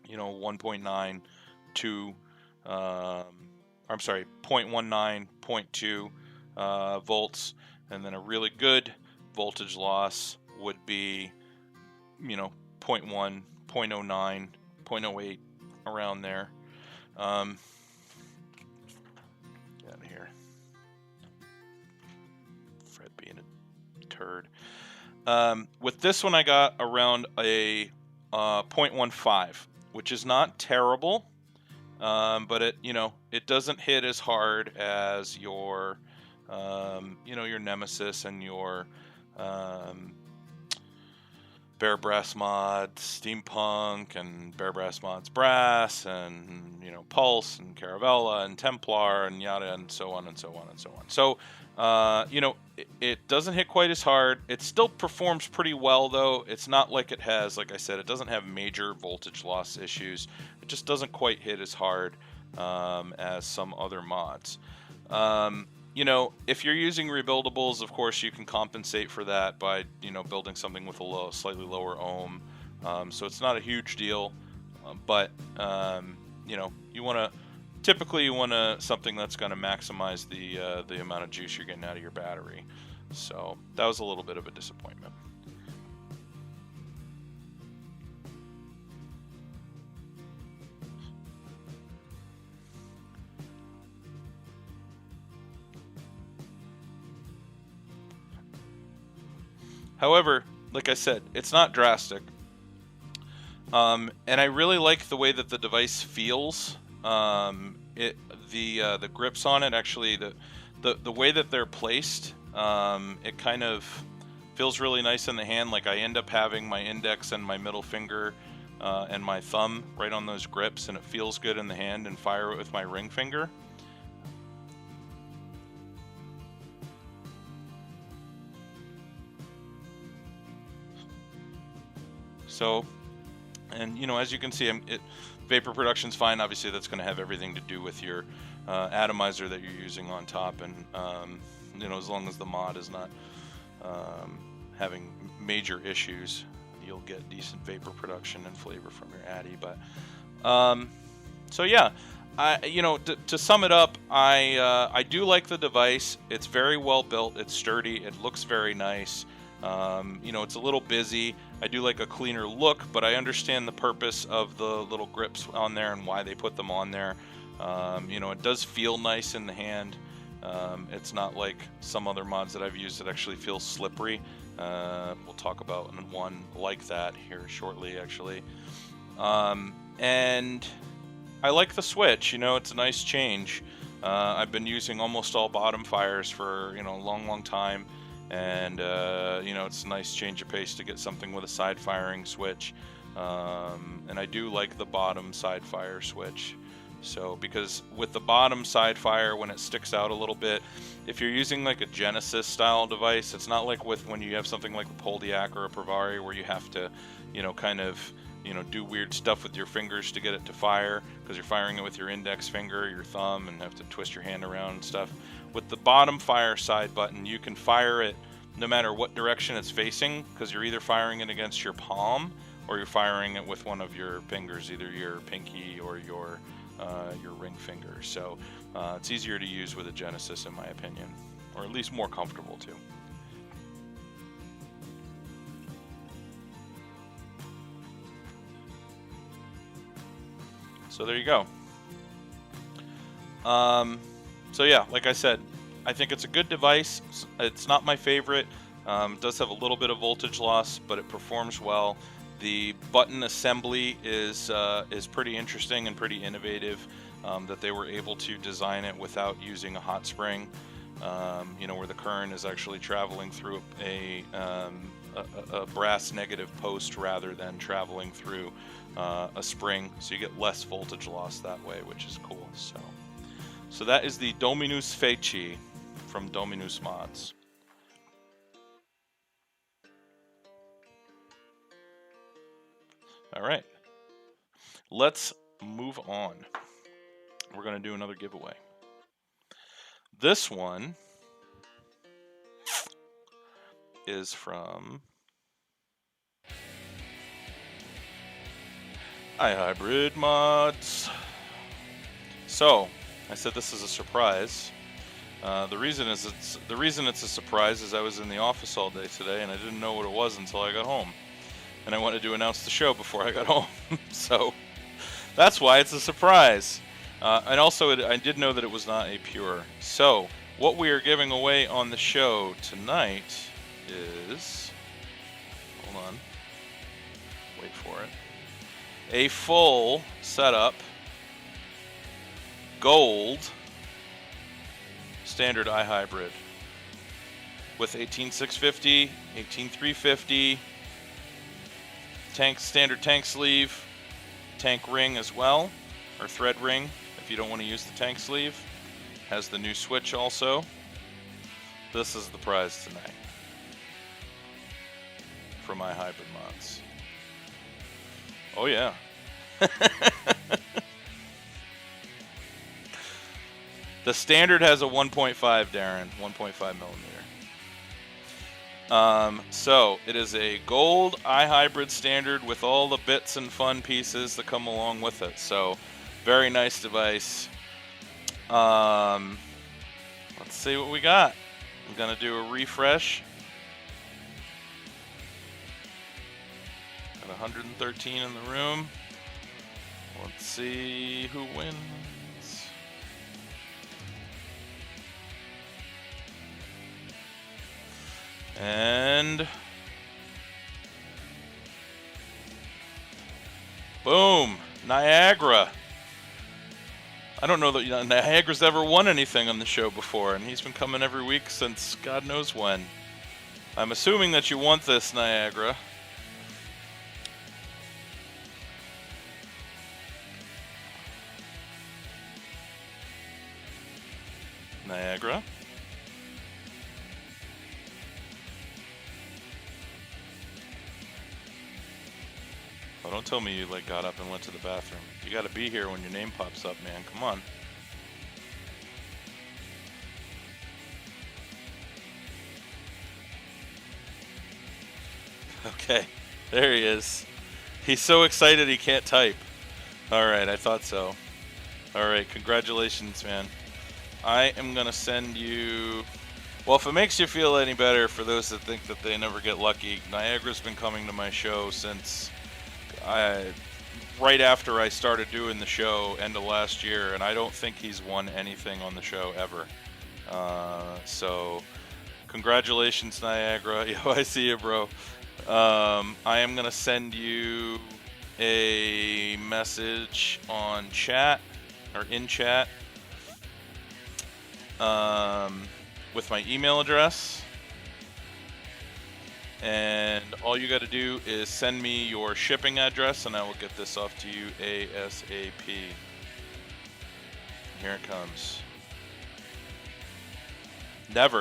1.9 to, I'm sorry, 0.19, 0.2 volts. And then a really good voltage loss would be, 0.1, 0.09, 0.08, around there. Get out of here. Fred being a turd. With this one, I got around a 0.15, which is not terrible, but it doesn't hit as hard as your, your Nemesis and your Bare Brass Mods Steampunk and Bare Brass Mods Brass and Pulse and Caravella and Templar and yada and so on and so on and so on. So it doesn't hit quite as hard. It still performs pretty well, though. It's not like it has, like I said, it doesn't have major voltage loss issues. It just doesn't quite hit as hard as some other mods. If you're using rebuildables, of course, you can compensate for that by, building something with a slightly lower ohm. So it's not a huge deal, but, typically you want something that's going to maximize the amount of juice you're getting out of your battery. So that was a little bit of a disappointment. However, like I said, it's not drastic. And I really like the way that the device feels. The grips on it, actually, the way that they're placed, it kind of feels really nice in the hand. Like I end up having my index and my middle finger and my thumb right on those grips, and it feels good in the hand, and fire it with my ring finger. So, and as you can see, vapor production's fine. Obviously, that's going to have everything to do with your atomizer that you're using on top, and as long as the mod is not having major issues, you'll get decent vapor production and flavor from your Addy. But so yeah, to sum it up, I do like the device. It's very well built. It's sturdy. It looks very nice. You know, it's a little busy. I do like a cleaner look, but I understand the purpose of the little grips on there and why they put them on there. You know, it does feel nice in the hand. It's not like some other mods that I've used that actually feel slippery. We'll talk about one like that here shortly, actually. And I like the switch. You know, it's a nice change. I've been using almost all bottom fires for, you know, a long time. And, you know, it's a nice change of pace to get something with a side firing switch. And I do like the bottom side fire switch. So, because with the bottom side fire, when it sticks out a little bit, if you're using like a Genesis style device, it's not like when you have something like the Poldiac or a Pravari where you have to, you know, kind of, you know, do weird stuff with your fingers to get it to fire, because you're firing it with your index finger, your thumb, and have to twist your hand around and stuff. With the bottom fire side button, you can fire it no matter what direction it's facing, because you're either firing it against your palm or you're firing it with one of your fingers, either your pinky or your ring finger. So it's easier to use with a Genesis, in my opinion, or at least more comfortable too. So there you go. So yeah, like I said, I think it's a good device. It's not my favorite. It does have a little bit of voltage loss, but it performs well. The button assembly is pretty interesting and pretty innovative, that they were able to design it without using a hot spring, you know, where the current is actually traveling through a brass negative post rather than traveling through a spring, so you get less voltage loss that way, which is cool. So that is the Dominus Fecit from Dominus Mods. All right, let's move on. We're going to do another giveaway. This one is from iHybrid Mods. So, I said this is a surprise. The reason it's a surprise is I was in the office all day today and I didn't know what it was until I got home. And I wanted to announce the show before I got home. So that's why it's a surprise. And also, I did know that it was not a pure. So what we are giving away on the show tonight is, hold on, wait for it, a full setup, gold, standard iHybrid with 18650, 18350, standard tank sleeve, tank ring as well, or thread ring if you don't want to use the tank sleeve. Has the new switch also. This is the prize tonight from iHybrid Mods. Oh yeah. The standard has a 1.5, Darren, 1.5 millimeter. So it is a gold iHybrid standard with all the bits and fun pieces that come along with it. So very nice device. Let's see what we got. I'm gonna do a refresh. Got 113 in the room. Let's see who wins. And boom, Niagara. I don't know that Niagara's ever won anything on the show before, and he's been coming every week since God knows when. I'm assuming that you want this, Niagara. Niagara. Oh, don't tell me you got up and went to the bathroom. You gotta be here when your name pops up, man. Come on. Okay, there he is. He's so excited he can't type. Alright, I thought so. Alright, congratulations, man. I am gonna send you Well, if it makes you feel any better, for those that think that they never get lucky, Niagara's been coming to my show since right after I started doing the show, end of last year, and I don't think he's won anything on the show ever. So, congratulations, Niagara. Yo, I see you, bro. I am going to send you a message on chat, or in chat, with my email address. And all you got to do is send me your shipping address, and I will get this off to you ASAP. Here it comes.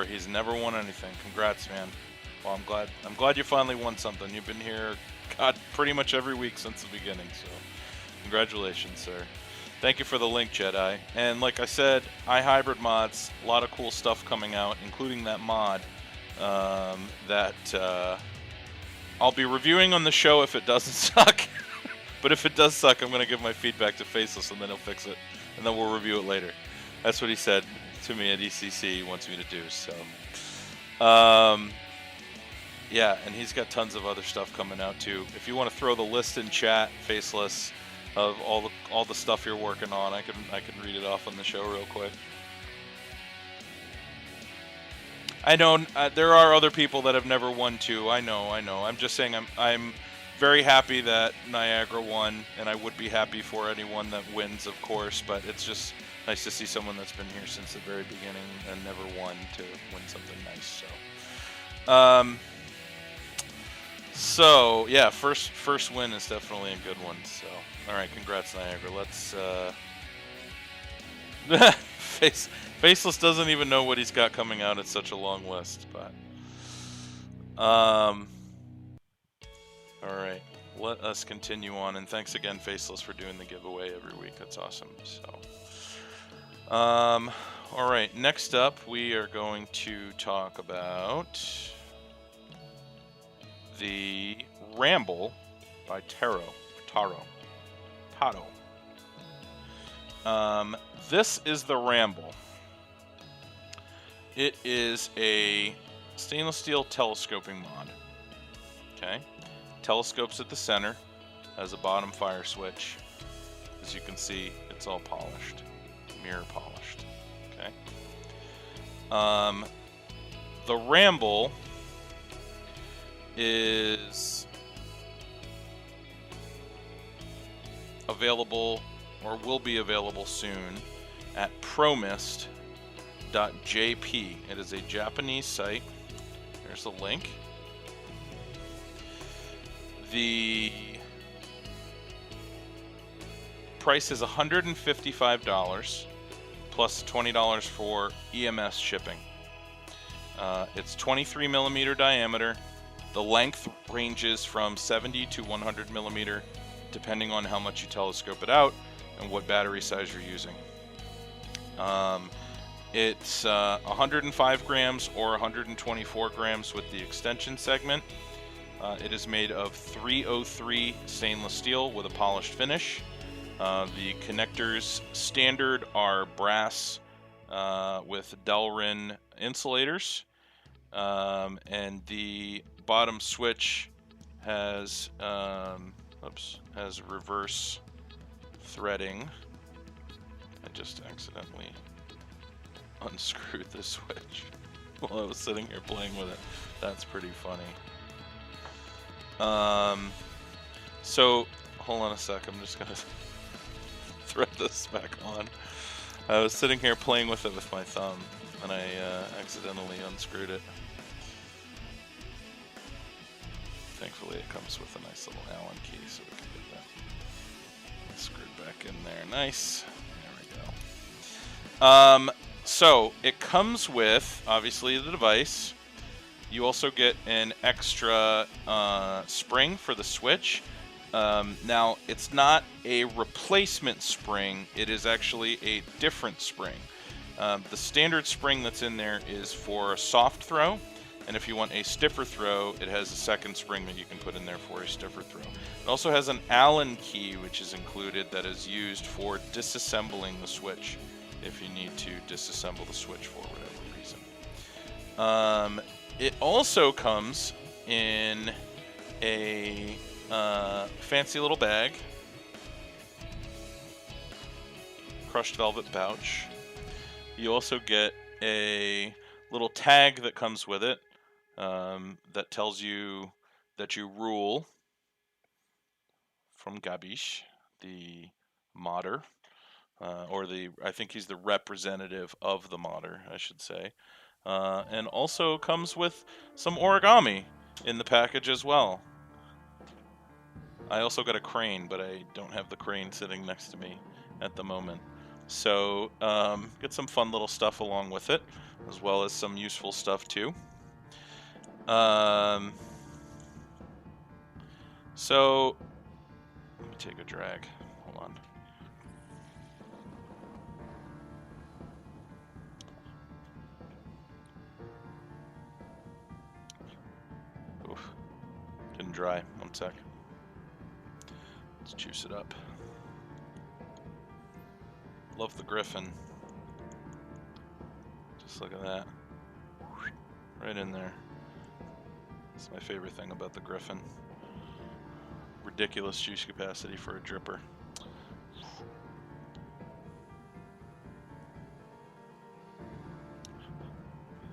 He's never won anything. Congrats, man. Well, I'm glad you finally won something. You've been here, God, pretty much every week since the beginning. So, congratulations, sir. Thank you for the link, Jedi. And like I said, iHybrid mods, a lot of cool stuff coming out, including that mod that I'll be reviewing on the show if it doesn't suck. But if it does suck, I'm going to give my feedback to Faceless, and then he'll fix it. And then we'll review it later. That's what he said to me at ECC he wants me to do. So, yeah, and he's got tons of other stuff coming out too. If you want to throw the list in chat, Faceless, of all the stuff you're working on, I can read it off on the show real quick. I know there are other people that have never won too. I know. I'm just saying I'm very happy that Niagara won, and I would be happy for anyone that wins, of course. But it's just nice to see someone that's been here since the very beginning and never won to win something nice. So yeah, first win is definitely a good one. So all right, congrats, Niagara. Let's Faceless doesn't even know what he's got coming out. It's such a long list, but all right, let us continue on. And thanks again, Faceless, for doing the giveaway every week. That's awesome. So all right, next up we are going to talk about the Ramble by Taro. This is the Ramble. It is a stainless steel telescoping mod. Okay, telescopes at the center, has a bottom fire switch. As you can see, it's all polished, mirror polished. Okay. The Ramble is available, or will be available soon, at promist.jp. It is a Japanese site. There's the link. The price is $155 plus $20 for EMS shipping. It's 23 millimeter diameter. The length ranges from 70 to 100 millimeter, depending on how much you telescope it out and what battery size you're using. It's 105 grams or 124 grams with the extension segment. It is made of 303 stainless steel with a polished finish. The connectors standard are brass with Delrin insulators. And the bottom switch has reverse threading. I just accidentally unscrewed the switch while I was sitting here playing with it. That's pretty funny. So hold on a sec, I'm just gonna thread this back on. I was sitting here playing with it with my thumb, and I accidentally unscrewed it. Thankfully it comes with a nice little Allen key, so we can get that screwed back in there. Nice. There we go. So it comes with, obviously, the device. You also get an extra spring for the switch. Now, it's not a replacement spring. It is actually a different spring. The standard spring that's in there is for a soft throw. And if you want a stiffer throw, it has a second spring that you can put in there for a stiffer throw. It also has an Allen key, which is included, that is used for disassembling the switch if you need to disassemble the switch for whatever reason. It also comes in a fancy little bag. Crushed velvet pouch. You also get a little tag that comes with it that tells you that you rule from Gabish, the modder, or I think he's the representative of the modder, I should say. And also comes with some origami in the package as well. I also got a crane, but I don't have the crane sitting next to me at the moment. So get some fun little stuff along with it, as well as some useful stuff too. So let me take a drag. Hold on. Oof. Getting dry. One sec. Let's juice it up. Love the Griffin. Just look at that. Right in there. That's my favorite thing about the Griffin. Ridiculous juice capacity for a dripper.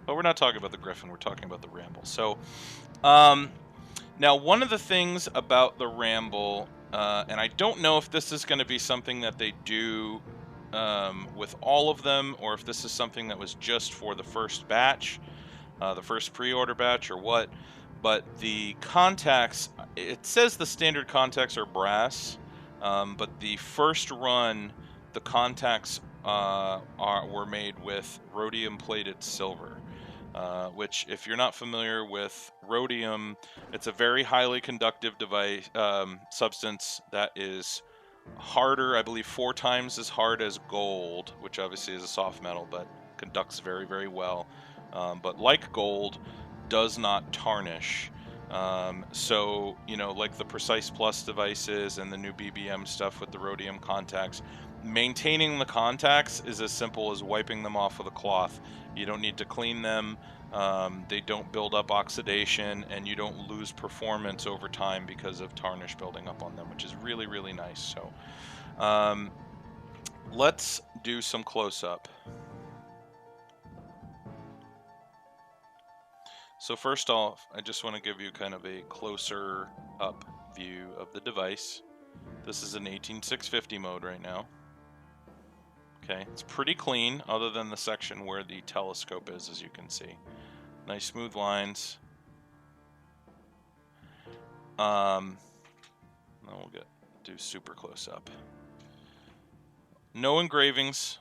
But we're not talking about the Griffin, we're talking about the Ramble. So, now one of the things about the Ramble, and I don't know if this is going to be something that they do with all of them, or if this is something that was just for the first batch, the first pre-order batch, or what. But the contacts, it says the standard contacts are brass, but the first run, the contacts were made with rhodium-plated silver, which, if you're not familiar with rhodium, it's a very highly conductive device substance that is harder, I believe 4 times as hard as gold, which obviously is a soft metal, but conducts very, very well. But like gold, does not tarnish. So, you know, like the Precise Plus devices and the new BBM stuff with the rhodium contacts, maintaining the contacts is as simple as wiping them off with a cloth. You don't need to clean them. They don't build up oxidation, and you don't lose performance over time because of tarnish building up on them, which is really, really nice. So let's do some close-up. So first off, I just want to give you kind of a closer up view of the device. This is an 18650 mode right now. Okay, it's pretty clean other than the section where the telescope is, as you can see. Nice smooth lines. Now we'll do super close up. No engravings.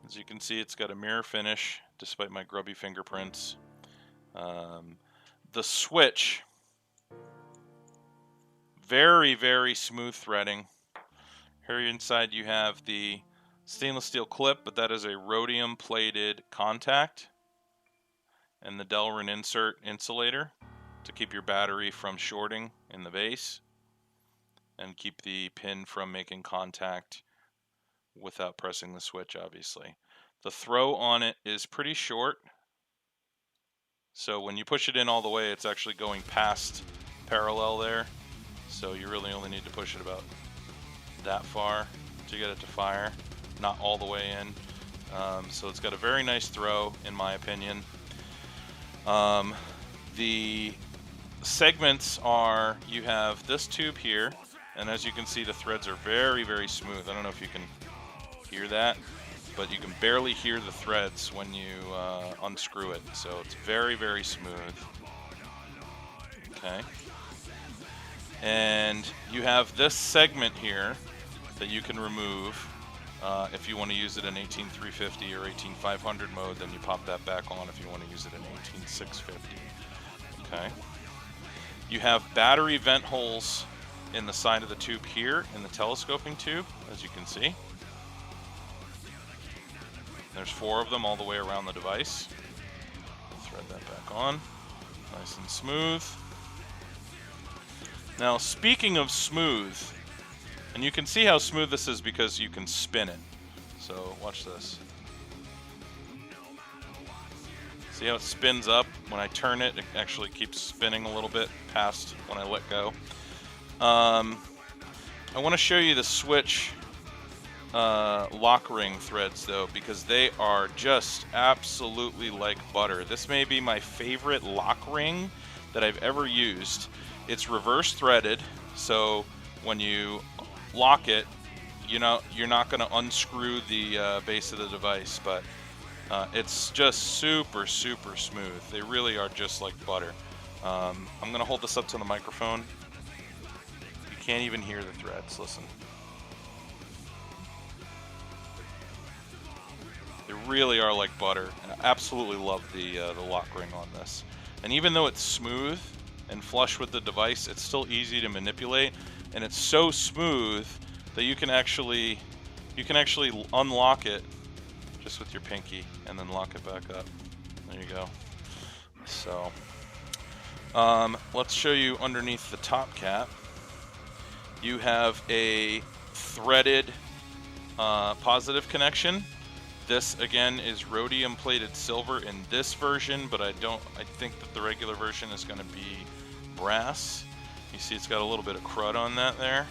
As you can see, it's got a mirror finish, despite my grubby fingerprints. The switch, very, very smooth threading. Here inside you have the stainless steel clip, but that is a rhodium plated contact, and the Delrin insert insulator to keep your battery from shorting in the base and keep the pin from making contact without pressing the switch, obviously. The throw on it is pretty short, so when you push it in all the way, it's actually going past parallel there, so you really only need to push it about that far to get it to fire, not all the way in. So it's got a very nice throw, in my opinion. The segments are, you have this tube here, and as you can see, the threads are very, very smooth. I don't know if you can hear that, but you can barely hear the threads when you unscrew it. So it's very, very smooth. Okay. And you have this segment here that you can remove. If you want to use it in 18350 or 18500 mode, then you pop that back on if you want to use it in 18650. Okay. You have battery vent holes in the side of the tube here, in the telescoping tube, as you can see. There's 4 of them all the way around the device. Thread that back on. Nice and smooth. Now, speaking of smooth, and you can see how smooth this is because you can spin it. So watch this. See how it spins up? When I turn it, it actually keeps spinning a little bit past when I let go. I want to show you the switch lock ring threads though, because they are just absolutely like butter. This may be my favorite lock ring that I've ever used. It's reverse threaded, so when you lock it, you're not going to unscrew the base of the device, but it's just super smooth. They really are just like butter. I'm going to hold this up to the microphone. You can't even hear the threads. Listen. They really are like butter. I absolutely love the lock ring on this. And even though it's smooth and flush with the device, it's still easy to manipulate, and it's so smooth that you can actually unlock it just with your pinky and then lock it back up. There you go. So let's show you underneath the top cap. You have a threaded positive connection. This again is rhodium plated silver in this version, but I think that the regular version is going to be brass. You see it's got a little bit of crud on that there.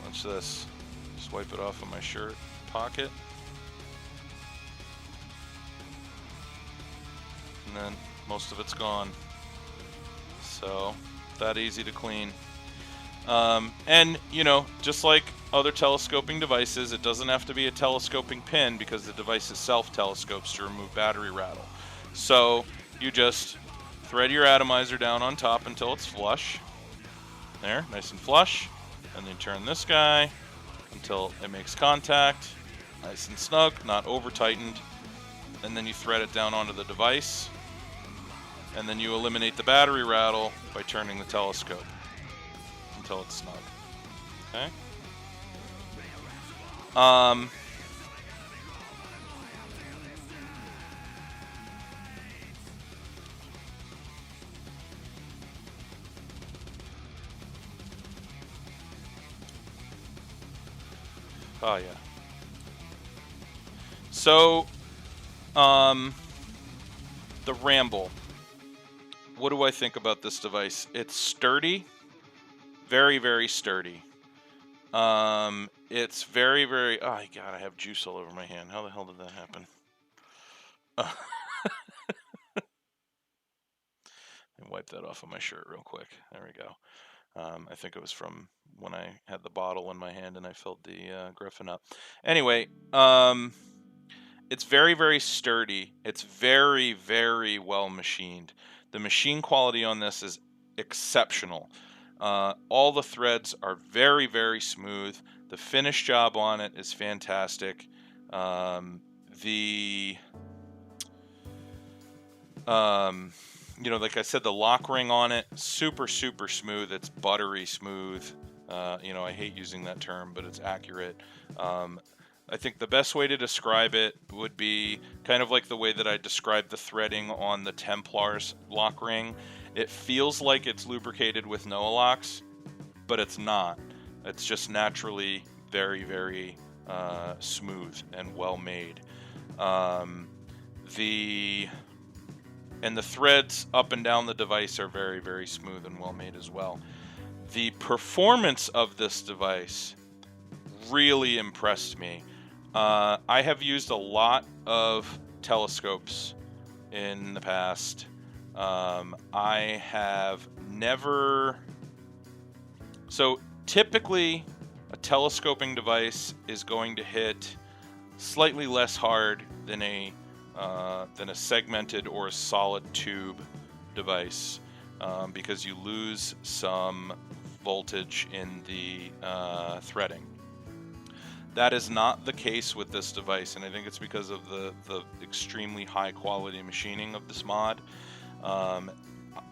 Watch this. Just wipe it off of my shirt pocket. And then most of it's gone. So that easy to clean. And just like other telescoping devices, it doesn't have to be a telescoping pin because the device itself telescopes to remove battery rattle. So you just thread your atomizer down on top until it's flush. There, nice and flush. And then turn this guy until it makes contact. Nice and snug, not over tightened. And then you thread it down onto the device. And then you eliminate the battery rattle by turning the telescope until it's snug. Okay? Oh yeah. So, the Ramble. What do I think about this device? It's sturdy, very sturdy. It's very. Oh God, I have juice all over my hand. How the hell did that happen? I wipe that off of my shirt real quick. There we go. I think it was from when I had the bottle in my hand and I filled the Griffin up. Anyway, it's very sturdy. It's very well machined. The machine quality on this is exceptional. All the threads are very smooth. The finish job on it is fantastic. Like I said, the lock ring on it, super smooth. It's buttery smooth. I hate using that term, but it's accurate. I think the best way to describe it would be kind of like the way that I described the threading on the Templar's lock ring. It feels like it's lubricated with Noalox, but it's not. It's just naturally very smooth and well made. The threads up and down the device are very smooth and well made as well. The performance of this device really impressed me. I have used a lot of telescopes in the past. I have never... So typically a telescoping device is going to hit slightly less hard than a segmented or a solid tube device, because you lose some voltage in the threading. That is not the case with this device, and I think it's because of the extremely high quality machining of this mod.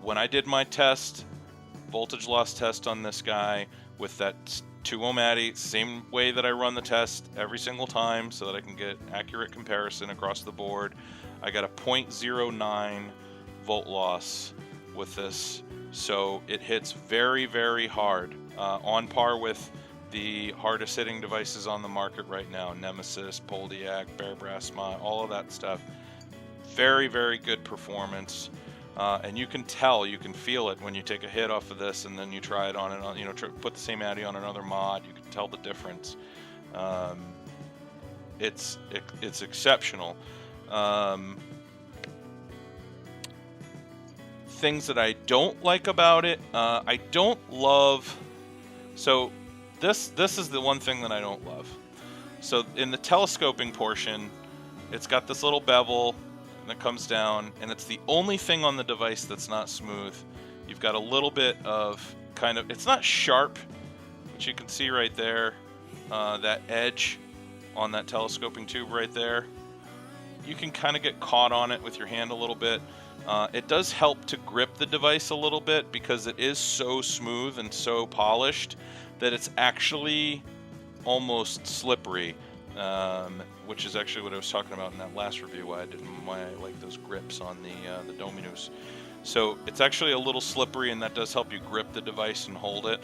When I did my test, voltage loss test on this guy with that 2 ohm addy, same way that I run the test every single time so that I can get accurate comparison across the board, I got a 0.09 volt loss with this. So it hits very hard, on par with the hardest hitting devices on the market right now, Nemesis, Poldiac, Bear Brass Mod, all of that stuff. Very good performance. And you can tell, you can feel it when you take a hit off of this and then you try it on, put the same Addy on another mod. You can tell the difference. It's exceptional. Things that I don't like about it, I don't love. So this is the one thing that I don't love. So in the telescoping portion, it's got this little bevel that comes down, and it's the only thing on the device that's not smooth. You've got a little bit of kind of, it's not sharp, but you can see right there, that edge on that telescoping tube right there. You can kind of get caught on it with your hand a little bit. It does help to grip the device a little bit because it is so smooth and so polished that it's actually almost slippery. Which is actually what I was talking about in that last review, why I like those grips on the Dominus. So it's actually a little slippery, and that does help you grip the device and hold it.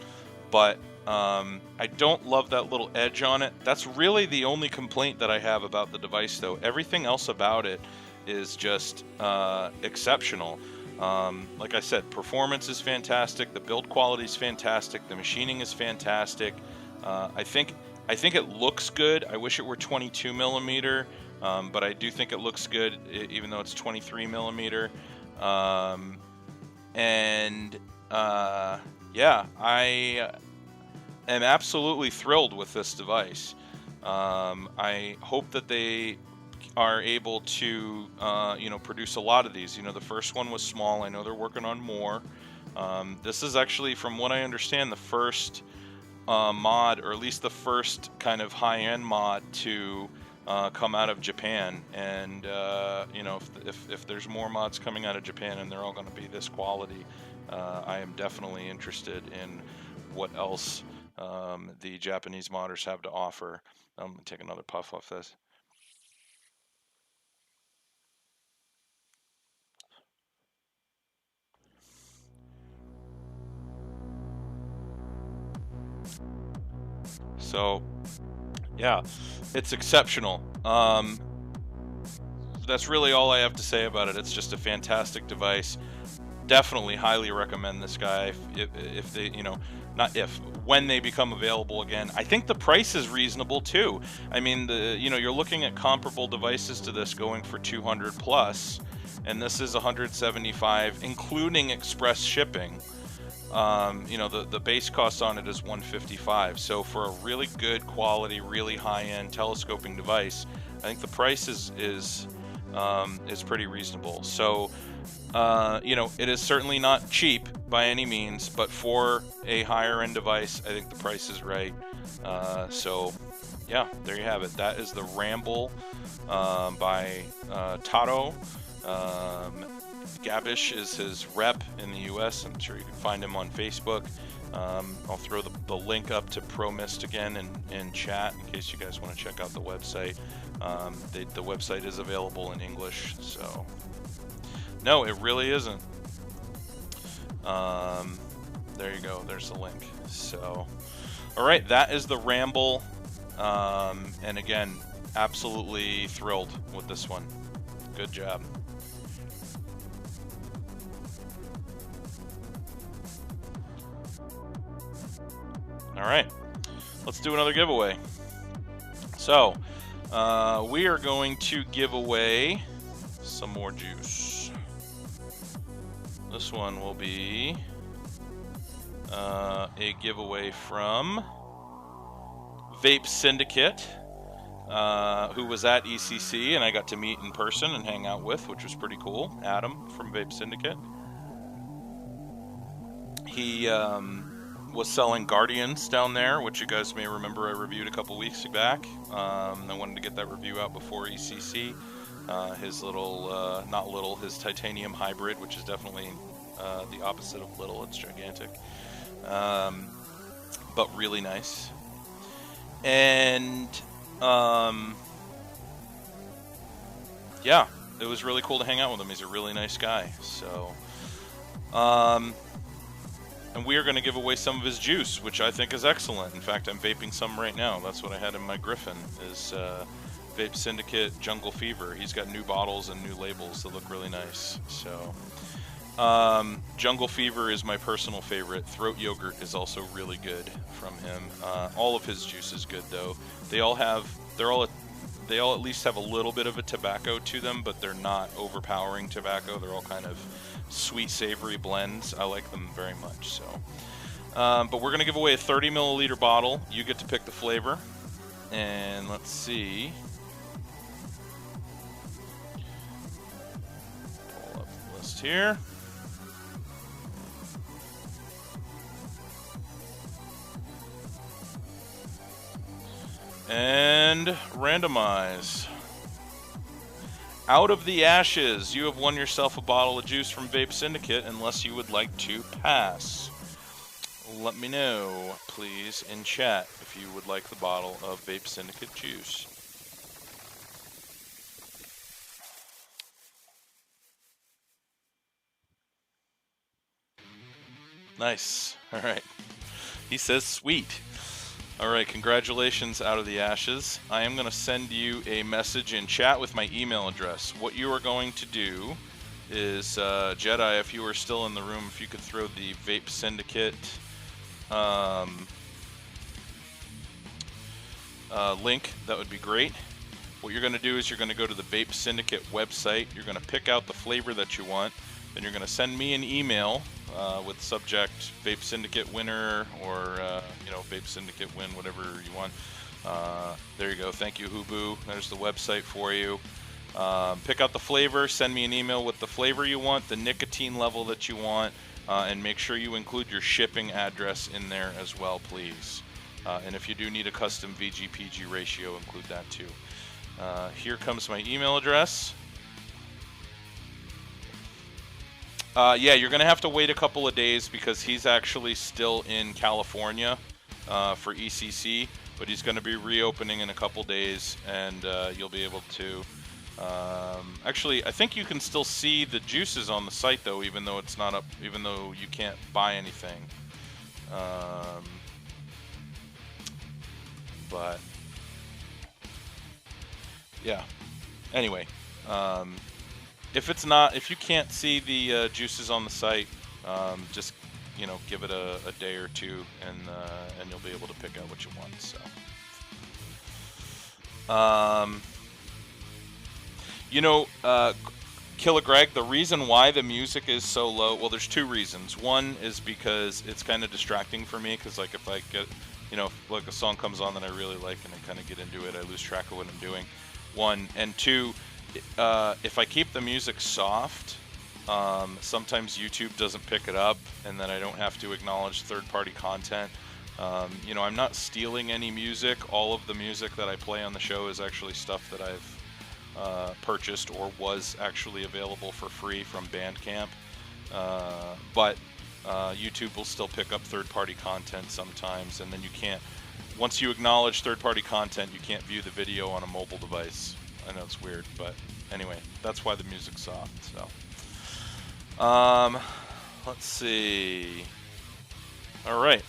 But I don't love that little edge on it. That's really the only complaint that I have about the device, though. Everything else about it is just exceptional. Like I said, performance is fantastic. The build quality is fantastic. The machining is fantastic. I think it looks good. I wish it were 22 millimeter, but I do think it looks good, even though it's 23 millimeter. Yeah, I am absolutely thrilled with this device. I hope that they are able to, produce a lot of these. The first one was small. I know they're working on more. This is actually, from what I understand, the first mod, or at least the first kind of high-end mod to come out of Japan. And if there's more mods coming out of Japan and they're all going to be this quality, I am definitely interested in what else the Japanese modders have to offer. I'm going to take another puff off this. So, yeah, it's exceptional. That's really all I have to say about it. It's just a fantastic device. Definitely highly recommend this guy if they, when they become available again. I think the price is reasonable too. I mean, you're looking at comparable devices to this going for 200 plus, and this is 175, including express shipping. The base cost on it is 155. So for a really good quality, really high-end telescoping device, I think the price is pretty reasonable. So, it is certainly not cheap by any means, but for a higher-end device, I think the price is right. So, yeah, there you have it. That is the Ramble by Taro. Gabish is his rep in the US. I'm sure you can find him on Facebook. I'll throw the link up to ProMist again in chat in case you guys want to check out the website. The website is available in English, so no, it really isn't. There you go. There's the link. So, all right, that is the Ramble, and again, absolutely thrilled with this one. Good job. All right, let's do another giveaway. So, we are going to give away some more juice. This one will be a giveaway from Vape Syndicate, who was at ECC, and I got to meet in person and hang out with, which was pretty cool. Adam from Vape Syndicate. He was selling Guardians down there, which you guys may remember I reviewed a couple weeks back. I wanted to get that review out before ECC. His his titanium hybrid, which is definitely the opposite of little. It's gigantic, but really nice. And yeah, it was really cool to hang out with him. He's a really nice guy. So, and we are going to give away some of his juice, which I think is excellent. In fact, I'm vaping some right now. That's what I had in my Griffin, is Vape Syndicate Jungle Fever. He's got new bottles and new labels that look really nice. So, Jungle Fever is my personal favorite. Throat Yogurt is also really good from him. All of his juice is good though. They all at least have a little bit of a tobacco to them, but they're not overpowering tobacco. They're all kind of sweet, savory blends. I like them very much. So, but we're gonna give away a 30 milliliter bottle. You get to pick the flavor, and let's see. Pull up the list here. And randomize. Out of the ashes, you have won yourself a bottle of juice from Vape Syndicate, unless you would like to pass. Let me know, please, in chat if you would like the bottle of Vape Syndicate juice. Nice. All right. He says sweet. All right, congratulations, Out of the Ashes. I am going to send you a message in chat with my email address. What you are going to do is, Jedi, if you are still in the room, if you could throw the Vape Syndicate link, that would be great. What you're going to do is you're going to go to the Vape Syndicate website. You're going to pick out the flavor that you want. Then you're going to send me an email with subject Vape Syndicate winner, or Vape Syndicate win, whatever you want. There you go. Thank you, Hubu. There's the website for you. Pick out the flavor. Send me an email with the flavor you want, the nicotine level that you want, and make sure you include your shipping address in there as well, please. And if you do need a custom VG/PG ratio, include that too. Here comes my email address. Yeah, you're going to have to wait a couple of days because he's actually still in California for ECC, but he's going to be reopening in a couple days, and you'll be able to... actually, I think you can still see the juices on the site, though, even though it's not up, even though you can't buy anything. But, yeah. Anyway, if you can't see the juices on the site, just give it a day or two, and you'll be able to pick out what you want. So, Killer Greg, the reason why the music is so low, well, there's two reasons. One is because it's kind of distracting for me, because if I get, like a song comes on that I really like and I kind of get into it, I lose track of what I'm doing. One, and two, if I keep the music soft, sometimes YouTube doesn't pick it up, and then I don't have to acknowledge third-party content. I'm not stealing any music. All of the music that I play on the show is actually stuff that I've purchased or was actually available for free from Bandcamp. But YouTube will still pick up third-party content sometimes, and then you can't, once you acknowledge third-party content, you can't view the video on a mobile device. I know it's weird, but anyway, that's why the music's soft. So, let's see. All right.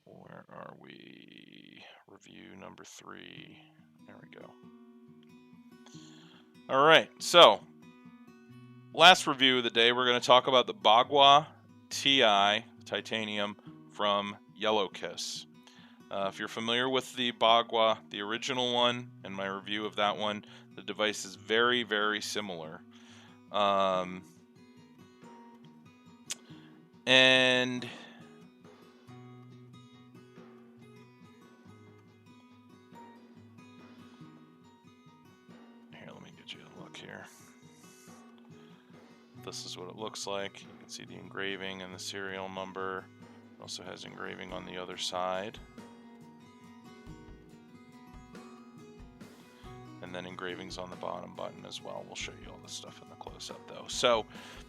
Where are we? Review number 3. There we go. All right, so last review of the day, we're going to talk about the Ba Gua Ti Titanium from Yellowkiss. If you're familiar with the Ba Gua, the original one, and my review of that one, the device is very, very similar. And here, let me get you a look here. This is what it looks like. You can see the engraving and the serial number. It also has engraving on the other side. And then engravings on the bottom button as well. We'll show you all this stuff in the close-up though. So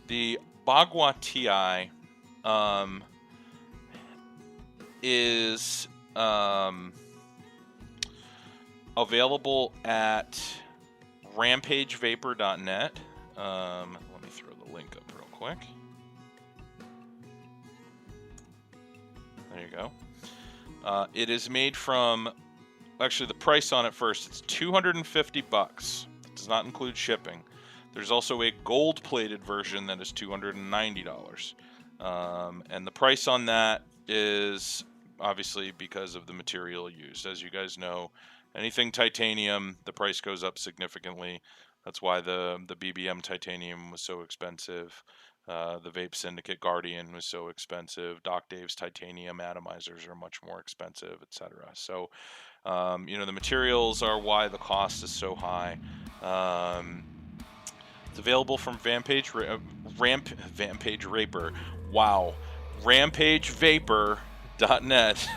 the Ba Gua Ti is available at rampagevapor.net. Let me throw the link up real quick. There you go. It is made from, actually the price on it first, it's $250. It does not include shipping. There's also a gold-plated version that is $290. And the price on that is obviously because of the material used. As you guys know, anything titanium, the price goes up significantly. That's why the BBM titanium was so expensive. The Vape Syndicate Guardian was so expensive. Doc Dave's titanium atomizers are much more expensive, etc. So, the materials are why the cost is so high. It's available from Rampage Raper. Wow. RampageVapor.net.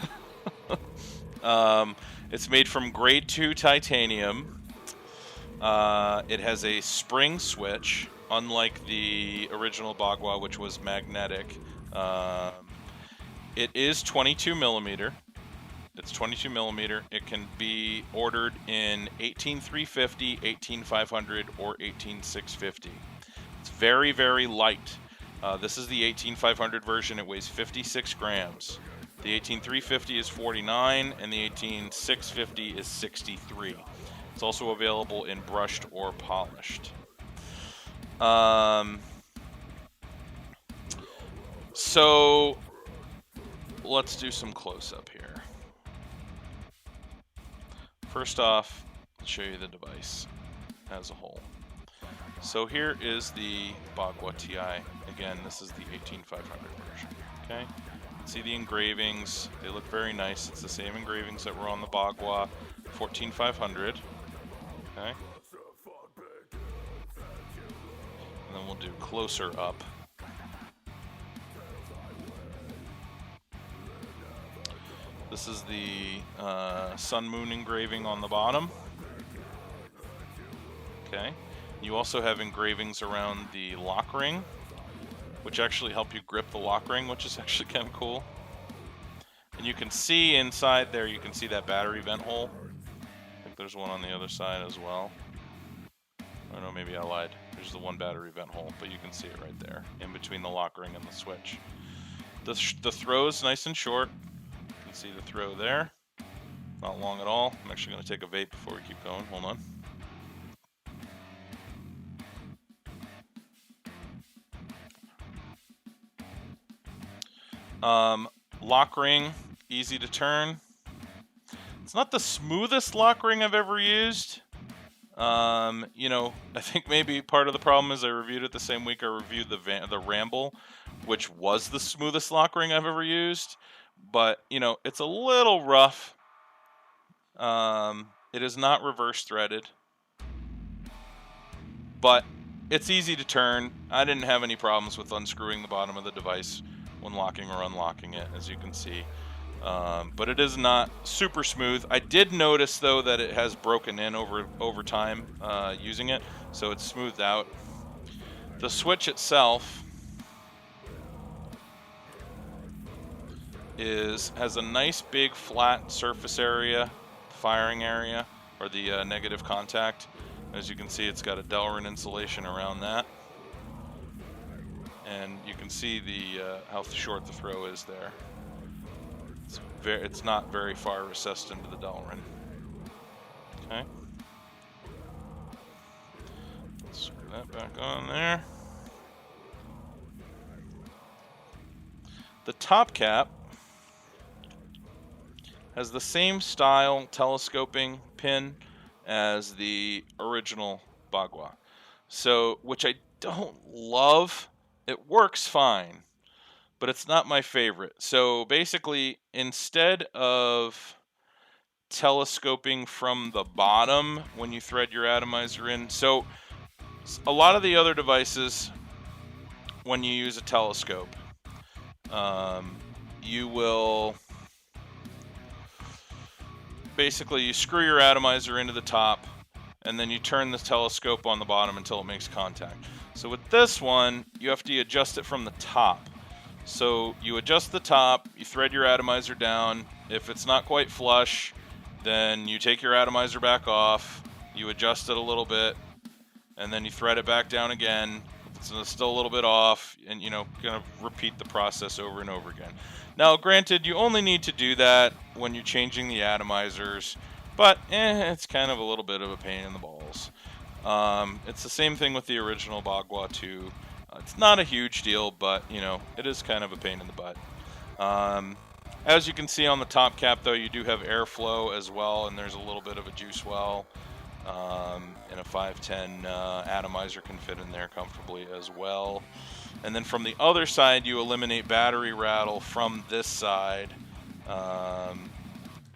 It's made from grade 2 titanium. It has a spring switch, unlike the original Ba Gua, which was magnetic. It is 22 millimeter. It's 22 millimeter. It can be ordered in 18350, 18500, or 18650. It's very, very light. This is the 18500 version. It weighs 56 grams. The 18350 is 49, and the 18650 is 63. It's also available in brushed or polished. So let's do some close-up here. First off, I'll show you the device as a whole. So here is the Ba Gua Ti. Again, this is the 18500 version. Okay, you can see the engravings. They look very nice. It's the same engravings that were on the Ba Gua 14500. Okay, and then we'll do closer up. This is the Sun Moon engraving on the bottom. Okay. You also have engravings around the lock ring, which actually help you grip the lock ring, which is actually kind of cool. And you can see inside there, you can see that battery vent hole. I think there's one on the other side as well. Oh no, maybe I lied. There's the one battery vent hole, but you can see it right there, in between the lock ring and the switch. The throw is nice and short. You can see the throw there. Not long at all. I'm actually going to take a vape before we keep going. Hold on. Lock ring, easy to turn. It's not the smoothest lock ring I've ever used. I think maybe part of the problem is I reviewed it the same week I reviewed the Ramble, which was the smoothest lock ring I've ever used. But, it's a little rough. It is not reverse threaded. But it's easy to turn. I didn't have any problems with unscrewing the bottom of the device when locking or unlocking it, as you can see. But it is not super smooth. I did notice, though, that it has broken in over time using it, so it's smoothed out. The switch itself has a nice big flat surface area, firing area, or the negative contact. As you can see, it's got a Delrin insulation around that. And you can see how short the throw is there. It's not very far recessed into the Delrin. Okay. Let's screw that back on there. The top cap has the same style telescoping pin as the original Ba Gua. So, which I don't love. It works fine, but it's not my favorite. So basically, instead of telescoping from the bottom when you thread your atomizer in, so a lot of the other devices, when you use a telescope, you will basically, you screw your atomizer into the top, and then you turn the telescope on the bottom until it makes contact. So with this one, you have to adjust it from the top. So you adjust the top, you thread your atomizer down. If it's not quite flush, then you take your atomizer back off, you adjust it a little bit, and then you thread it back down again. So it's still a little bit off, and kind of repeat the process over and over again. Now, granted, you only need to do that when you're changing the atomizers, but it's kind of a little bit of a pain in the balls. It's the same thing with the original Ba Gua Ti. It's not a huge deal, but it is kind of a pain in the butt. As you can see on the top cap, though, you do have airflow as well, and there's a little bit of a juice well. And a 510 atomizer can fit in there comfortably as well. And then from the other side, you eliminate battery rattle from this side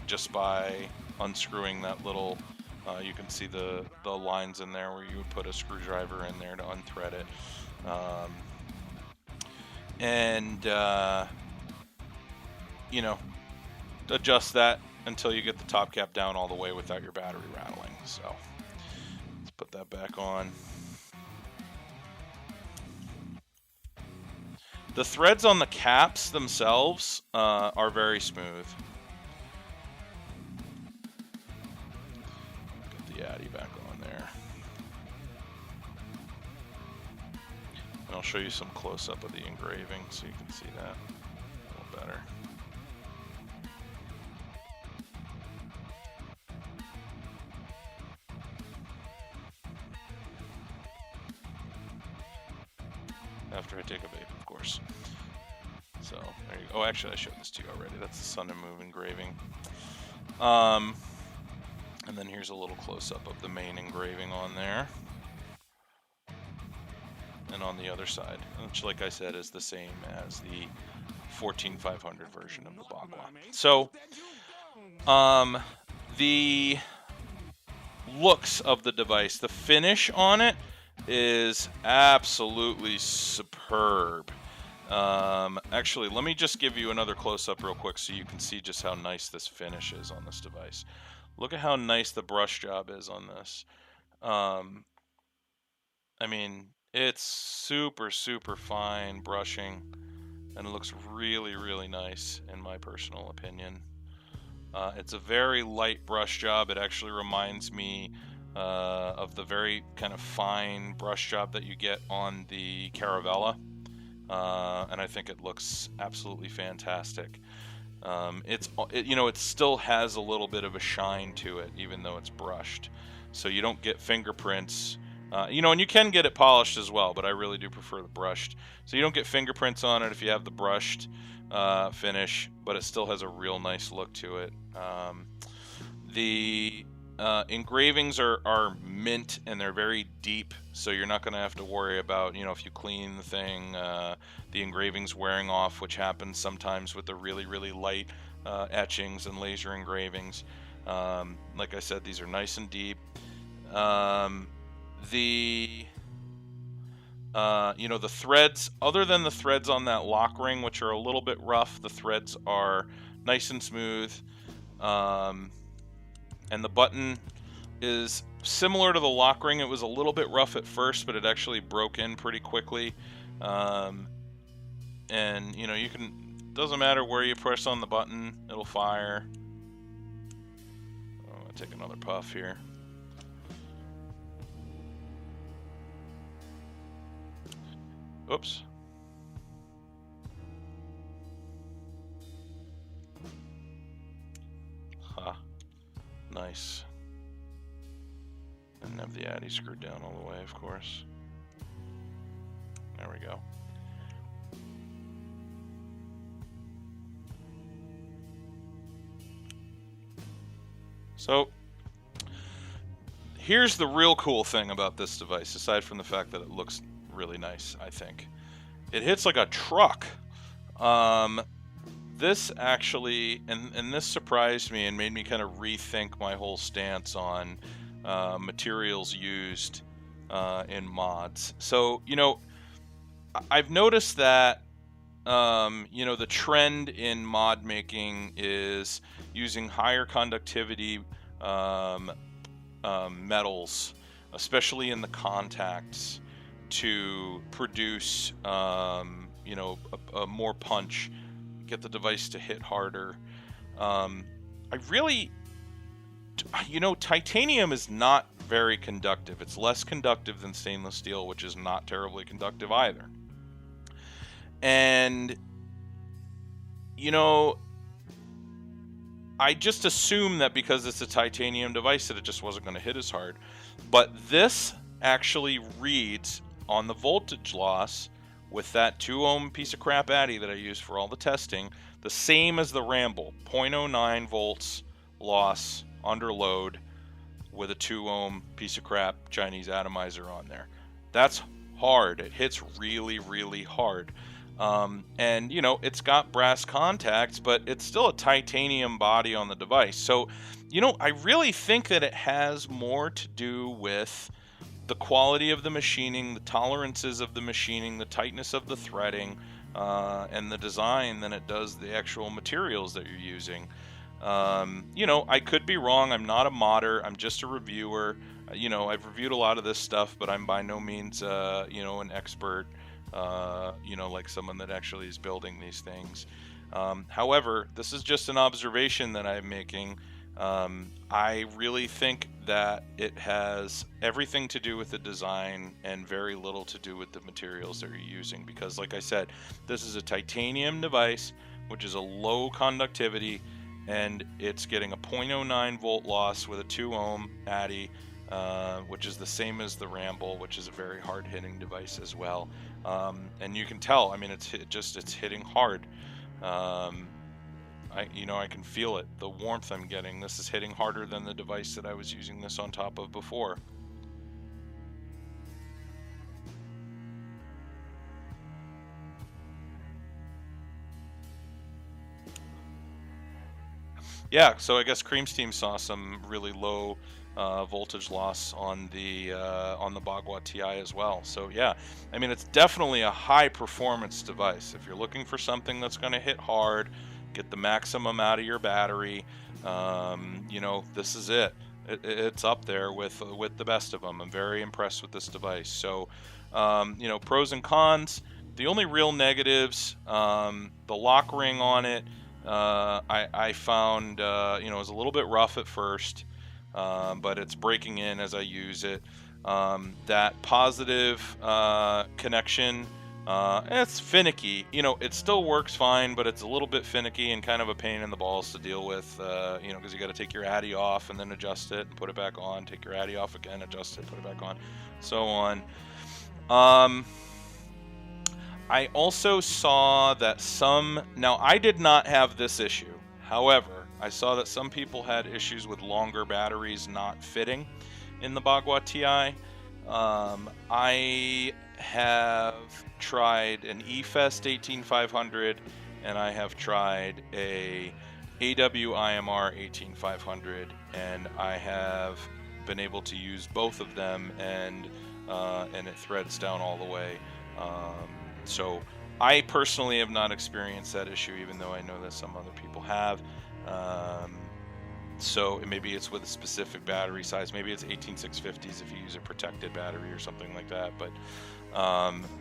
just by unscrewing that little, you can see the lines in there where you would put a screwdriver in there to unthread it. Adjust that until you get the top cap down all the way without your battery rattling. So let's put that back on. The threads on the caps themselves are very smooth. Get the Addy back on there. And I'll show you some close-up of the engraving so you can see that a little better. After I take a vape, of course. So, there you go. Oh, actually, I showed this to you already. That's the Sun and Moon engraving. And then here's a little close-up of the main engraving on there. And on the other side, which, like I said, is the same as the 14500 version of the Ba Gua. So, the looks of the device, the finish on it, is absolutely superb. Actually, let me just give you another close-up real quick so you can see just how nice this finish is on this device. Look at how nice the brush job is on this. I mean, it's super, super fine brushing, and it looks really, really nice in my personal opinion. It's a very light brush job. It actually reminds me of the very kind of fine brush job that you get on the Caravella, and I think it looks absolutely fantastic. It still has a little bit of a shine to it, even though it's brushed, so you don't get fingerprints. And you can get it polished as well, but I really do prefer the brushed. So you don't get fingerprints on it if you have the brushed finish, but it still has a real nice look to it. The engravings are mint, and they're very deep, so you're not going to have to worry about, if you clean the thing, the engravings wearing off, which happens sometimes with the really, really light etchings and laser engravings. Like I said, these are nice and deep. The threads, other than the threads on that lock ring, which are a little bit rough, the threads are nice and smooth. And the button is similar to the lock ring. It was a little bit rough at first, but it actually broke in pretty quickly. And you can, doesn't matter where you press on the button, it'll fire. I'm gonna take another puff here. Oops. Nice. And have the Addy screwed down all the way, of course. There we go. So, here's the real cool thing about this device, aside from the fact that it looks really nice, I think. It hits like a truck. This actually, and this surprised me and made me kind of rethink my whole stance on materials used in mods. So, I've noticed that, the trend in mod making is using higher conductivity metals, especially in the contacts, to produce, a more punch, get the device to hit harder. Titanium is not very conductive. It's less conductive than stainless steel, which is not terribly conductive either. And, you know, I just assumed that because it's a titanium device that it just wasn't going to hit as hard. But this actually reads on the voltage loss with that 2 ohm piece of crap addy that I use for all the testing, the same as the Ramble, 0.09 volts loss under load with a 2 ohm piece of crap Chinese atomizer on there. That's hard. It hits really, really hard. And, you know, it's got brass contacts, but it's still a titanium body on the device. So, you know, I really think that it has more to do with the quality of the machining, the tolerances of the machining, the tightness of the threading, and the design than it does the actual materials that you're using. You know, I could be wrong. I'm not a modder. I'm just a reviewer. You know, I've reviewed a lot of this stuff, but I'm by no means, you know, an expert. You know, like someone that actually is building these things. However, this is just an observation that I'm making. I really think that it has everything to do with the design and very little to do with the materials that you're using. Because, like I said, this is a titanium device, which is a low conductivity, and it's getting a 0.09 volt loss with a 2 ohm addy, which is the same as the Ramble, which is a very hard hitting device as well. And you can tell, I mean, it's hitting hard. I can feel it, the warmth I'm getting. This is hitting harder than the device that I was using this on top of before. Yeah, so I guess Cream Steam saw some really low voltage loss on the Ba Gua Ti as well. So yeah, I mean, it's definitely a high performance device. If you're looking for something that's going to hit hard, get the maximum out of your battery, you know, this is it. It's up there with the best of them. I'm very impressed with this device. So, you know, pros and cons. The only real negatives, the lock ring on it, I found, you know, is a little bit rough at first, but it's breaking in as I use it. That positive connection, it's finicky. You know, it still works fine, but it's a little bit finicky and kind of a pain in the balls to deal with, you know, because you got to take your addy off and then adjust it and put it back on, take your addy off again, adjust it, put it back on, so on. I also saw that now I did not have this issue. However, I saw that some people had issues with longer batteries not fitting in the Ba Gua Ti. I have tried an eFest 18500 and I have tried a AWIMR 18500, and I have been able to use both of them, and it threads down all the way. So I personally have not experienced that issue, even though I know that some other people have. So maybe it's with a specific battery size. Maybe it's 18650s if you use a protected battery or something like that. But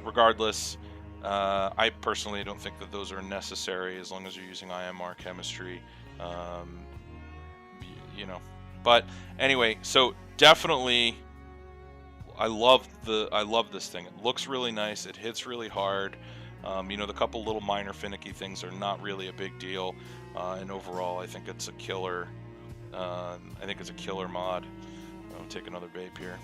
regardless, I personally don't think that those are necessary as long as you're using IMR chemistry. You know. But anyway, so definitely, I love this thing. It looks really nice. It hits really hard. You know, the couple little minor finicky things are not really a big deal. And overall, I think it's a killer. I think it's a killer mod. I'll take another vape here.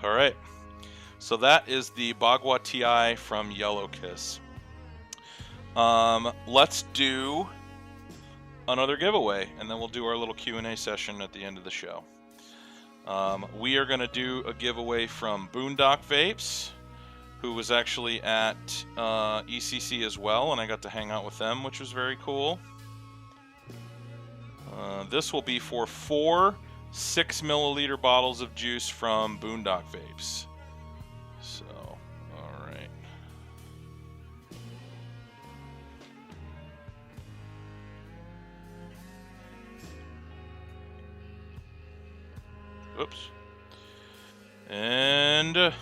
All right, so that is the Ba Gua Ti from Yellowkiss. Let's do another giveaway, and then we'll do our little Q&A session at the end of the show. We are going to do a giveaway from Boondock Vapes, who was actually at ECC as well, and I got to hang out with them, which was very cool. This will be for 4 6-milliliter bottles of juice from Boondock Vapes. So, all right. Oops. And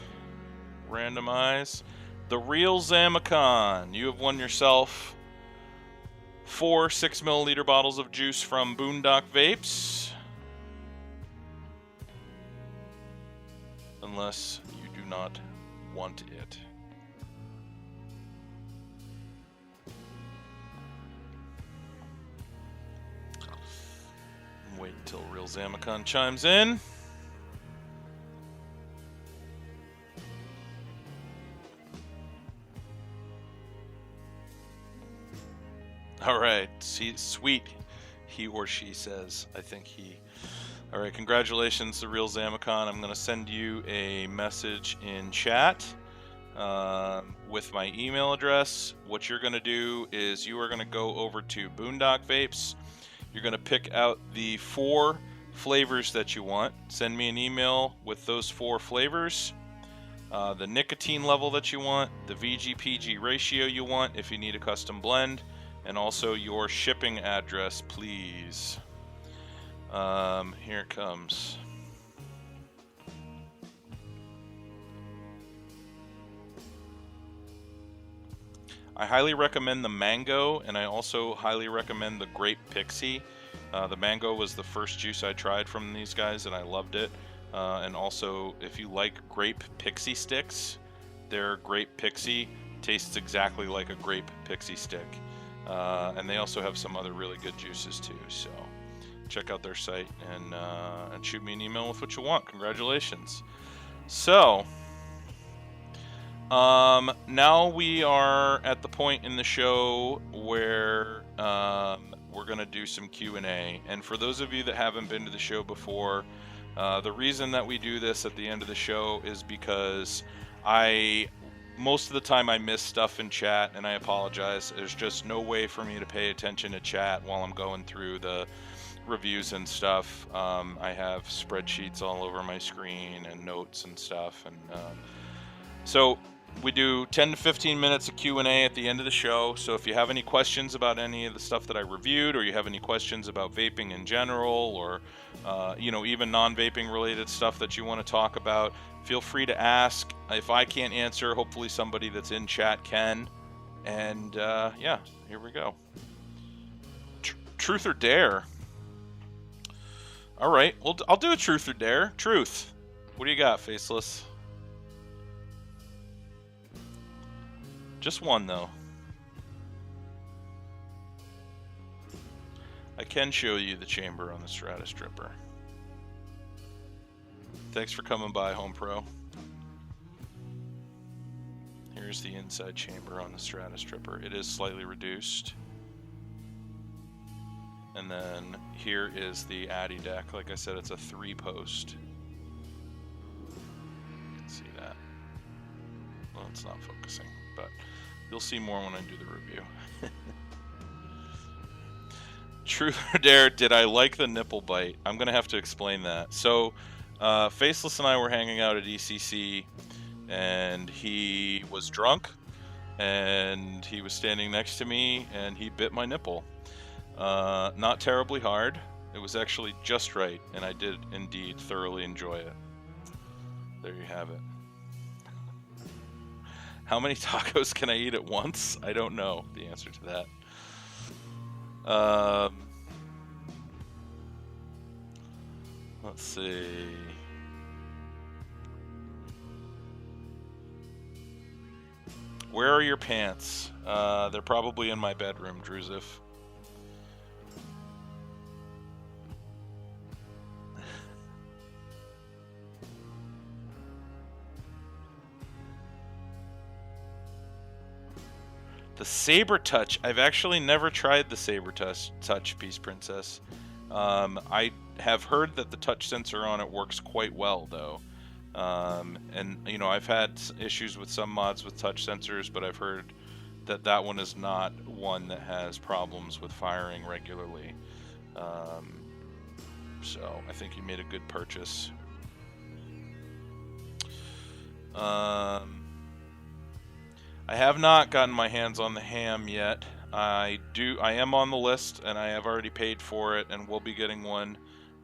randomize. The Real Zamicon. You have won yourself 4 6-milliliter bottles of juice from Boondock Vapes. Unless you do not want it. Wait until Real Zamicon chimes in. All right, see, sweet, he or she says. I think he. All right, congratulations to Real Zamicon. I'm going to send you a message in chat with my email address. What you're going to do is you are going to go over to Boondock Vapes. You're going to pick out the 4 flavors that you want. Send me an email with those 4 flavors, the nicotine level that you want, the VG-PG ratio you want if you need a custom blend, and also your shipping address, please. Here it comes. I highly recommend the mango, and I also highly recommend the grape pixie. The mango was the first juice I tried from these guys, and I loved it. And also, if you like grape pixie sticks, their grape pixie tastes exactly like a grape pixie stick. And they also have some other really good juices too. So check out their site and shoot me an email with what you want. Congratulations. So now we are at the point in the show where we're going to do some Q&A. And for those of you that haven't been to the show before, the reason that we do this at the end of the show is because most of the time I miss stuff in chat, and I apologize. There's just no way for me to pay attention to chat while I'm going through the reviews and stuff. I have spreadsheets all over my screen and notes and stuff, and so we do 10 to 15 minutes of Q&A at the end of the show. So if you have any questions about any of the stuff that I reviewed, or you have any questions about vaping in general, or even non-vaping related stuff that you want to talk about, feel free to ask. If I can't answer, hopefully somebody that's in chat can. And yeah, here we go. Truth or dare? All right, well, I'll do a truth or dare. Truth. What do you got, Faceless? Just one, though. I can show you the chamber on the Stratus Stripper. Thanks for coming by, Home Pro. Here's the inside chamber on the Stratus Stripper. It is slightly reduced. And then here is the Addy deck. Like I said, it's a 3-post. You can see that. Well, it's not focusing, but you'll see more when I do the review. Truth or dare, did I like the nipple bite? I'm going to have to explain that. So, Faceless and I were hanging out at ECC, and he was drunk, and he was standing next to me, and he bit my nipple. Not terribly hard. It was actually just right, and I did indeed thoroughly enjoy it. There you have it. How many tacos can I eat at once? I don't know the answer to that. Let's see. Where are your pants? They're probably in my bedroom, Druzif. The Saber Touch. I've actually never tried the Saber Touch, Peace Princess. I have heard that the touch sensor on it works quite well, though. And, I've had issues with some mods with touch sensors, but I've heard that that one is not one that has problems with firing regularly. So I think you made a good purchase. I have not gotten my hands on the ham yet. I am on the list, and I have already paid for it, and will be getting one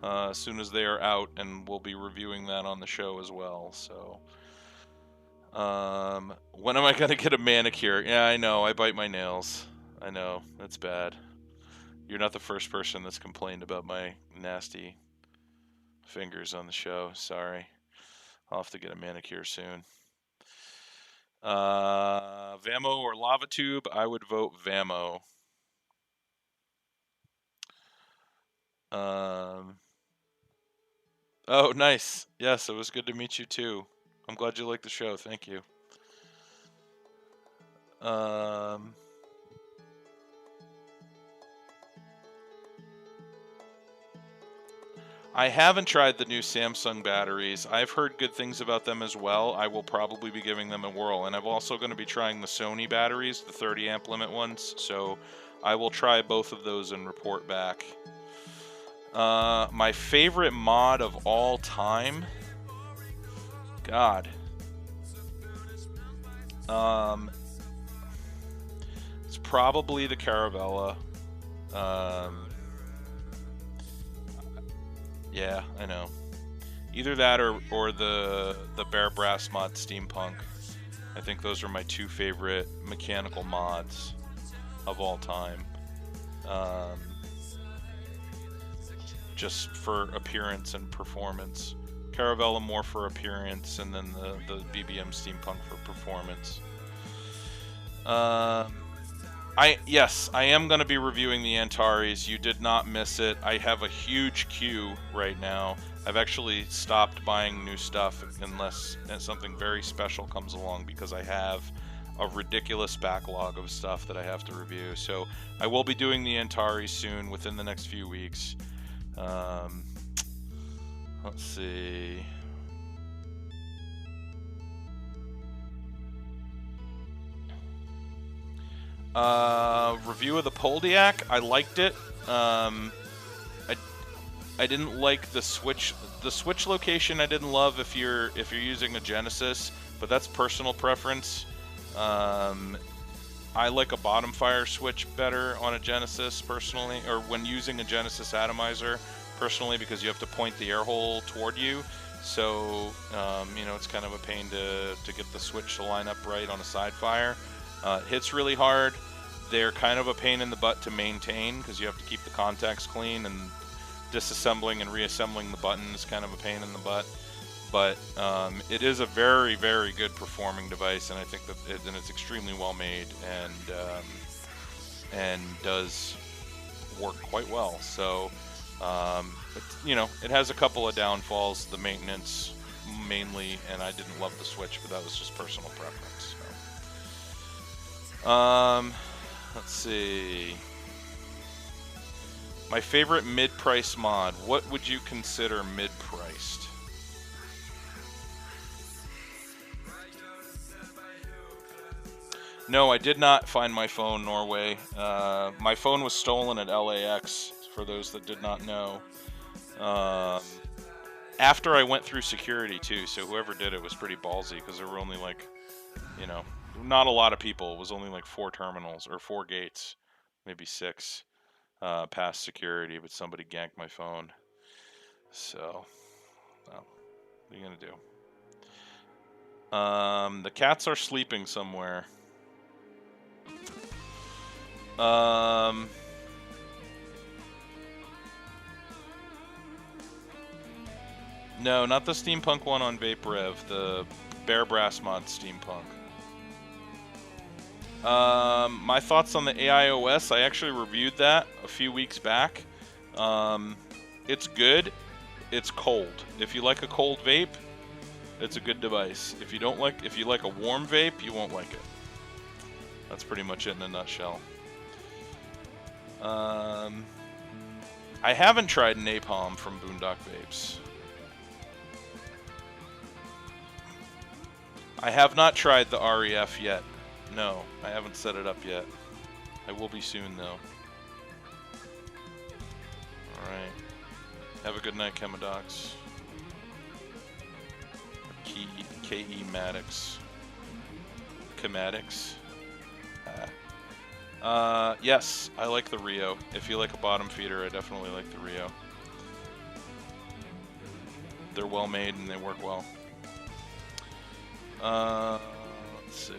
as soon as they are out, and we'll be reviewing that on the show as well. So, when am I gonna get a manicure? Yeah, I know, I bite my nails. I know, that's bad. You're not the first person that's complained about my nasty fingers on the show. Sorry. I'll have to get a manicure soon. Vamo or Lava Tube? I would vote Vamo. Oh, nice. Yes, it was good to meet you too. I'm glad you liked the show. Thank you. I haven't tried the new Samsung batteries. I've heard good things about them as well. I will probably be giving them a whirl. And I'm also going to be trying the Sony batteries, the 30 amp limit ones. So I will try both of those and report back. My favorite mod of all time? God. It's probably the Caravella. Yeah, I know. Either that or the Bear Brass mod Steampunk. I think those are my two favorite mechanical mods of all time. Just for appearance and performance. Caravella more for appearance, and then the BBM Steampunk for performance. Yes, I am going to be reviewing the Antares. You did not miss it. I have a huge queue right now. I've actually stopped buying new stuff unless something very special comes along, because I have a ridiculous backlog of stuff that I have to review. So I will be doing the Antares soon, within the next few weeks. Let's see. Review of the Poldiac. I liked it. I didn't like the switch. The switch location I didn't love if you're using a Genesis, but that's personal preference. I like a bottom fire switch better on a Genesis personally, or when using a Genesis atomizer personally, because you have to point the air hole toward you. So you know, it's kind of a pain to get the switch to line up right on a side fire. It hits really hard. They're kind of a pain in the butt to maintain, because you have to keep the contacts clean, and disassembling and reassembling the button is kind of a pain in the butt. But it is a very, very good performing device, and I think that it's extremely well made, and does work quite well. So you know, it has a couple of downfalls, the maintenance mainly, and I didn't love the switch, but that was just personal preference. So. Let's see. My favorite mid-price mod. What would you consider mid-priced? No, I did not find my phone, Norway. My phone was stolen at LAX, for those that did not know. After I went through security, too, so whoever did it was pretty ballsy, because there were only, like, you know, not a lot of people. It was only like 4 terminals, or 4 gates, maybe 6, past security, but somebody ganked my phone. So, well, what are you gonna do? The cats are sleeping somewhere. No, not the Steampunk one on Vape Rev, the Bear Brass mod Steampunk. My thoughts on the AIOS, I actually reviewed that a few weeks back. It's good. It's cold. If you like a cold vape, it's a good device. If you like a warm vape, you won't like it. That's pretty much it in a nutshell. I haven't tried Napalm from Boondock Vapes. I have not tried the REF yet. No, I haven't set it up yet. I will be soon, though. Alright. Have a good night, Chemodox. K.E. Maddox. Chemadix. Yes, I like the Rio. If you like a bottom feeder, I definitely like the Rio. they're well made and they work well. Let's see.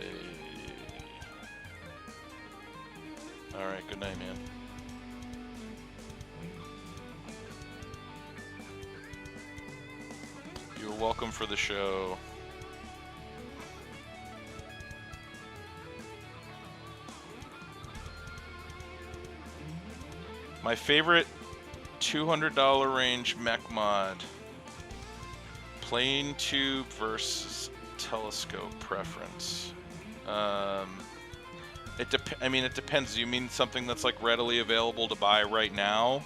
All right, good night, man. You're welcome for the show. My favorite $200 range mech mod. Plane tube versus telescope preference. I mean, it depends. You mean something that's like readily available to buy right now,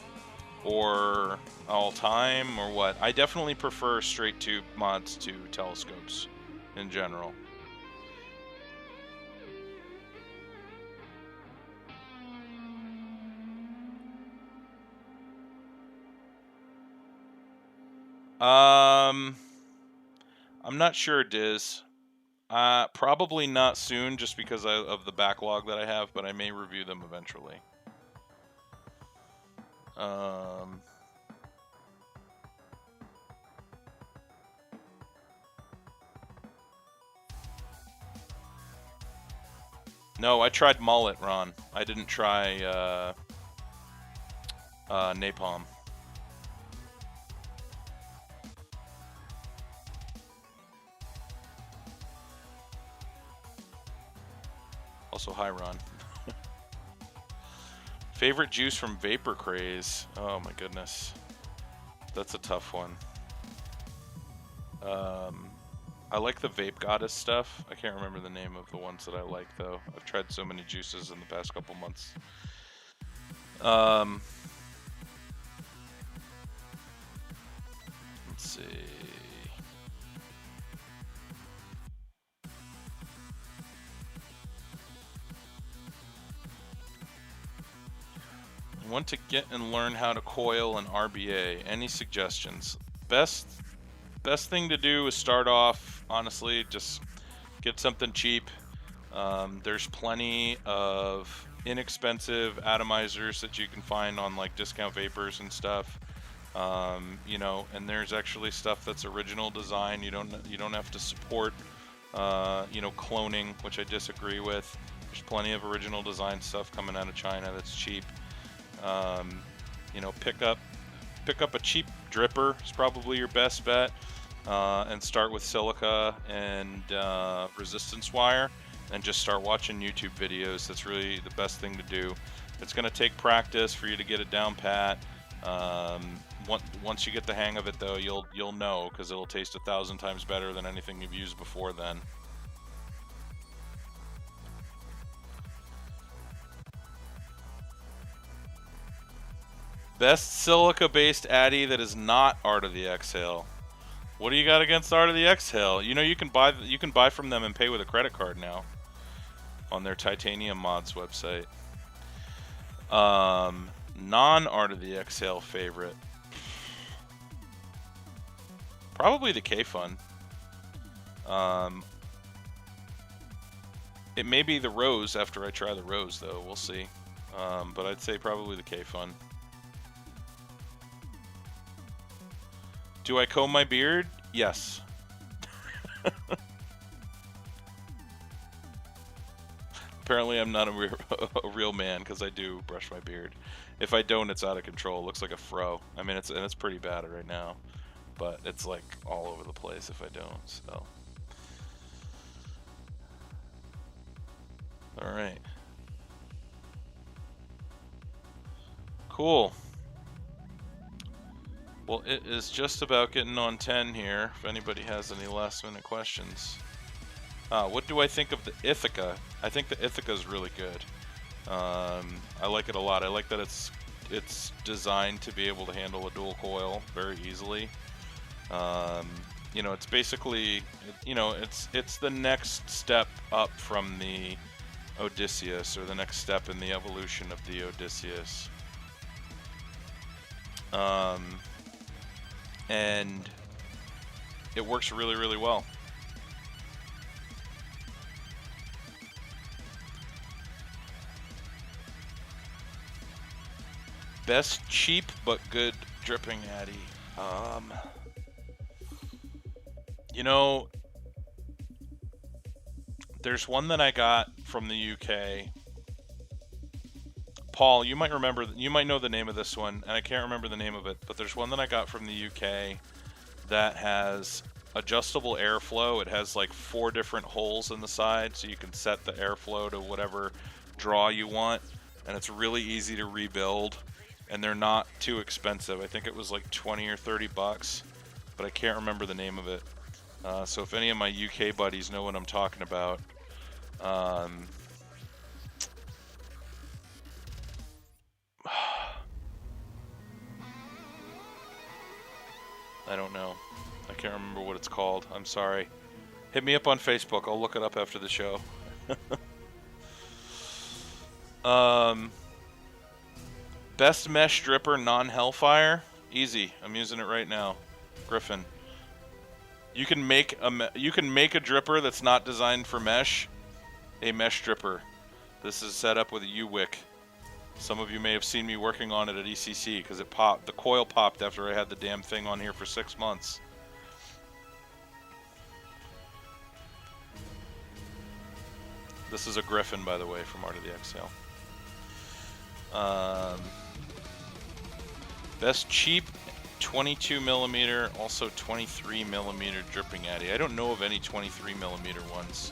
or all time, or what? I definitely prefer straight tube mods to telescopes in general. I'm not sure, Diz. Probably not soon, just because of the backlog that I have, but I may review them eventually. No, I tried mullet, Ron. I didn't try napalm. Also, hi, Ron. Favorite juice from Vapor Craze? Oh my goodness, that's a tough one. I like the Vape Goddess stuff. I can't remember the name of the ones that I like, though. I've tried so many juices in the past couple months. Let's see. I want to get and learn how to coil an RBA. Any suggestions? Best thing to do is start off, honestly, just get something cheap. There's plenty of inexpensive atomizers that you can find on like Discount Vapors and stuff. You know, and there's actually stuff that's original design. You don't have to support you know, cloning, which I disagree with. There's plenty of original design stuff coming out of China that's cheap. You know, pick up a cheap dripper is probably your best bet, and start with silica and resistance wire, and just start watching YouTube videos. That's really the best thing to do. It's going to take practice for you to get it down pat. Once you get the hang of it, though, you'll know, because it'll taste 1,000 times better than anything you've used before then. Best silica-based addy that is not Art of the Exhale. What do you got against Art of the Exhale? You know, you can buy from them and pay with a credit card now on their Titanium Mods website. Non-Art of the Exhale favorite, probably the K-Fun. It may be the Rose after I try the Rose, though. We'll see. But I'd say probably the K-Fun. Do I comb my beard? Yes. Apparently I'm not a real man, because I do brush my beard. If I don't, it's out of control. It looks like a fro. I mean, it's pretty bad right now, but it's like all over the place if I don't. So, all right, cool. Well, it is just about getting on 10 here, if anybody has any last minute questions. What do I think of the Ithaca? I think the Ithaca is really good. I like it a lot. I like that it's designed to be able to handle a dual coil very easily. You know, it's basically, you know, it's the next step up from the Odysseus, or the next step in the evolution of the Odysseus. And it works really, really well. Best cheap but good dripping addy. You know, there's one that I got from the UK. Paul, you might remember, you might know the name of this one, and I can't remember the name of it, but there's one that I got from the UK that has adjustable airflow. It has like 4 different holes in the side, so you can set the airflow to whatever draw you want, and it's really easy to rebuild, and they're not too expensive. I think it was like 20 or 30 bucks, but I can't remember the name of it. So if any of my UK buddies know what I'm talking about, I don't know. I can't remember what it's called. I'm sorry. Hit me up on Facebook. I'll look it up after the show. Best mesh dripper, non-Hellfire. Easy. I'm using it right now. Griffin. You can make a dripper that's not designed for mesh, a mesh dripper. This is set up with a U-wick. Some of you may have seen me working on it at ECC because it popped. The coil popped after I had the damn thing on here for 6 months. This is a Griffin, by the way, from Art of the Exhale. Best cheap 22 millimeter, also 23 millimeter dripping addy. I don't know of any 23 millimeter ones,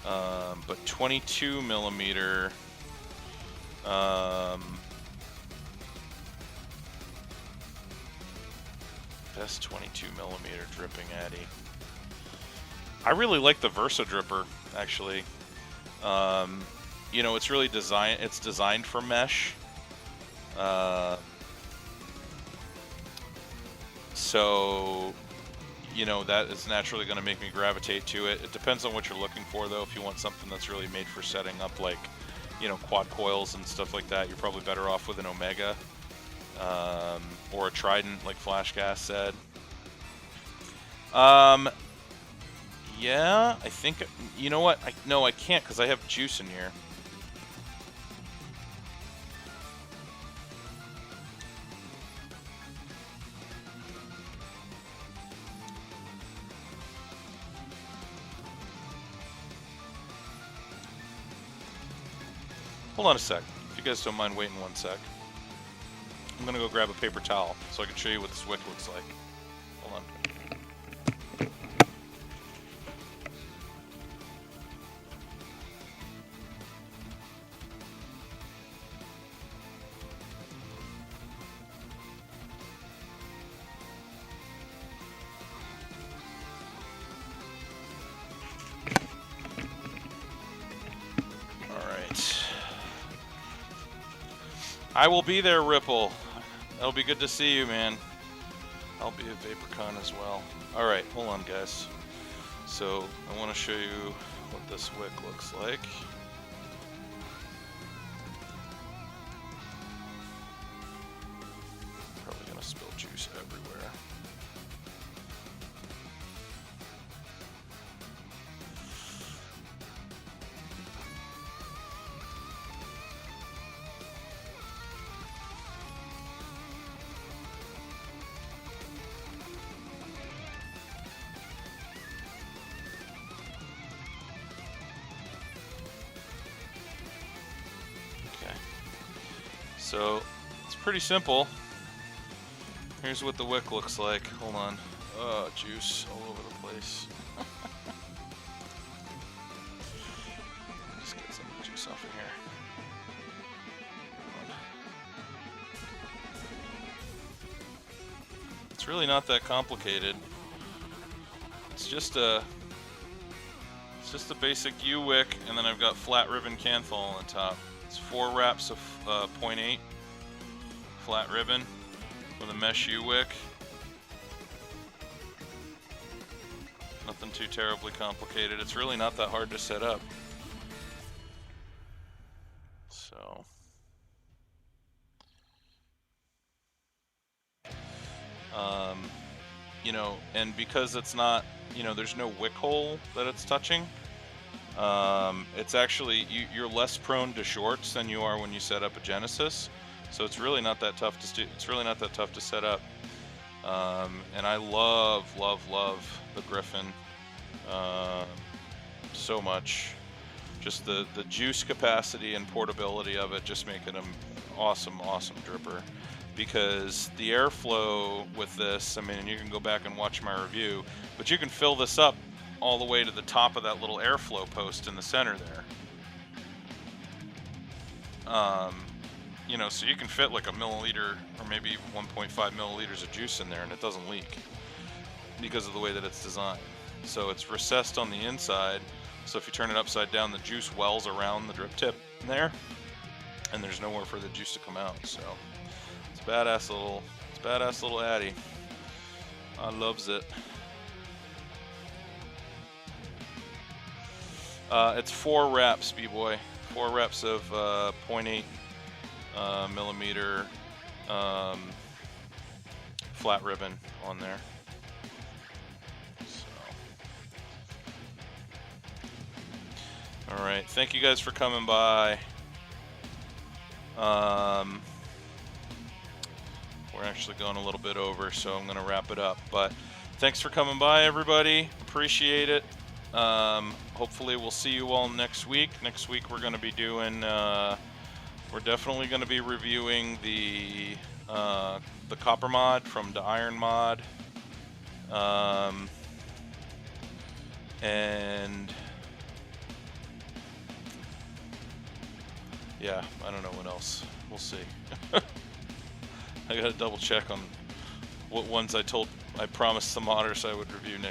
but 22 millimeter. Best 22 millimeter dripping addy. I really like the Versa dripper, actually. You know, it's really designed for mesh. So, you know, that is naturally going to make me gravitate to it. It depends on what you're looking for, though. If you want something that's really made for setting up, like, you know, quad coils and stuff like that, you're probably better off with an Omega or a Trident, like Flash Gas said. Yeah, I think, you know what? No, I can't because I have juice in here. Hold on a sec. If you guys don't mind waiting 1 sec. I'm gonna go grab a paper towel so I can show you what this wick looks like. Hold on. I will be there, Ripple. It'll be good to see you, man. I'll be at VaporCon as well. Alright, hold on, guys. So, I want to show you what this wick looks like. Probably gonna spill juice everywhere. So, it's pretty simple. Here's what the wick looks like. Hold on. Oh, juice all over the place. Just get some juice off of here. It's really not that complicated. It's just a basic U-wick, and then I've got flat ribbon canthal on top. It's 4 wraps of 0.8 flat ribbon with a mesh U-wick. Nothing too terribly complicated. It's really not that hard to set up. So, you know, and because it's not, you know, there's no wick hole that it's touching. It's actually, you're less prone to shorts than you are when you set up a Genesis, so it's really not that tough to set up. And I love the Griffin so much. Just the juice capacity and portability of it just make it an awesome dripper. Because the airflow with this, I mean, you can go back and watch my review, but you can fill this up all the way to the top of that little airflow post in the center there. You know, so you can fit like a milliliter or maybe even 1.5 milliliters of juice in there and it doesn't leak because of the way that it's designed. So it's recessed on the inside, so if you turn it upside down, the juice wells around the drip tip in there, and there's nowhere for the juice to come out. So it's a badass little Addy. I loves it. It's 4 reps, B-boy. 4 reps of 0.8 millimeter flat ribbon on there. So. All right, thank you guys for coming by. We're actually going a little bit over, so I'm going to wrap it up. But thanks for coming by, everybody. Appreciate it. Hopefully we'll see you all next week. Next week we're going to be doing, we're definitely going to be reviewing the copper mod from the iron mod. And yeah, I don't know what else. We'll see. I gotta double check on what ones I promised the modders I would review next.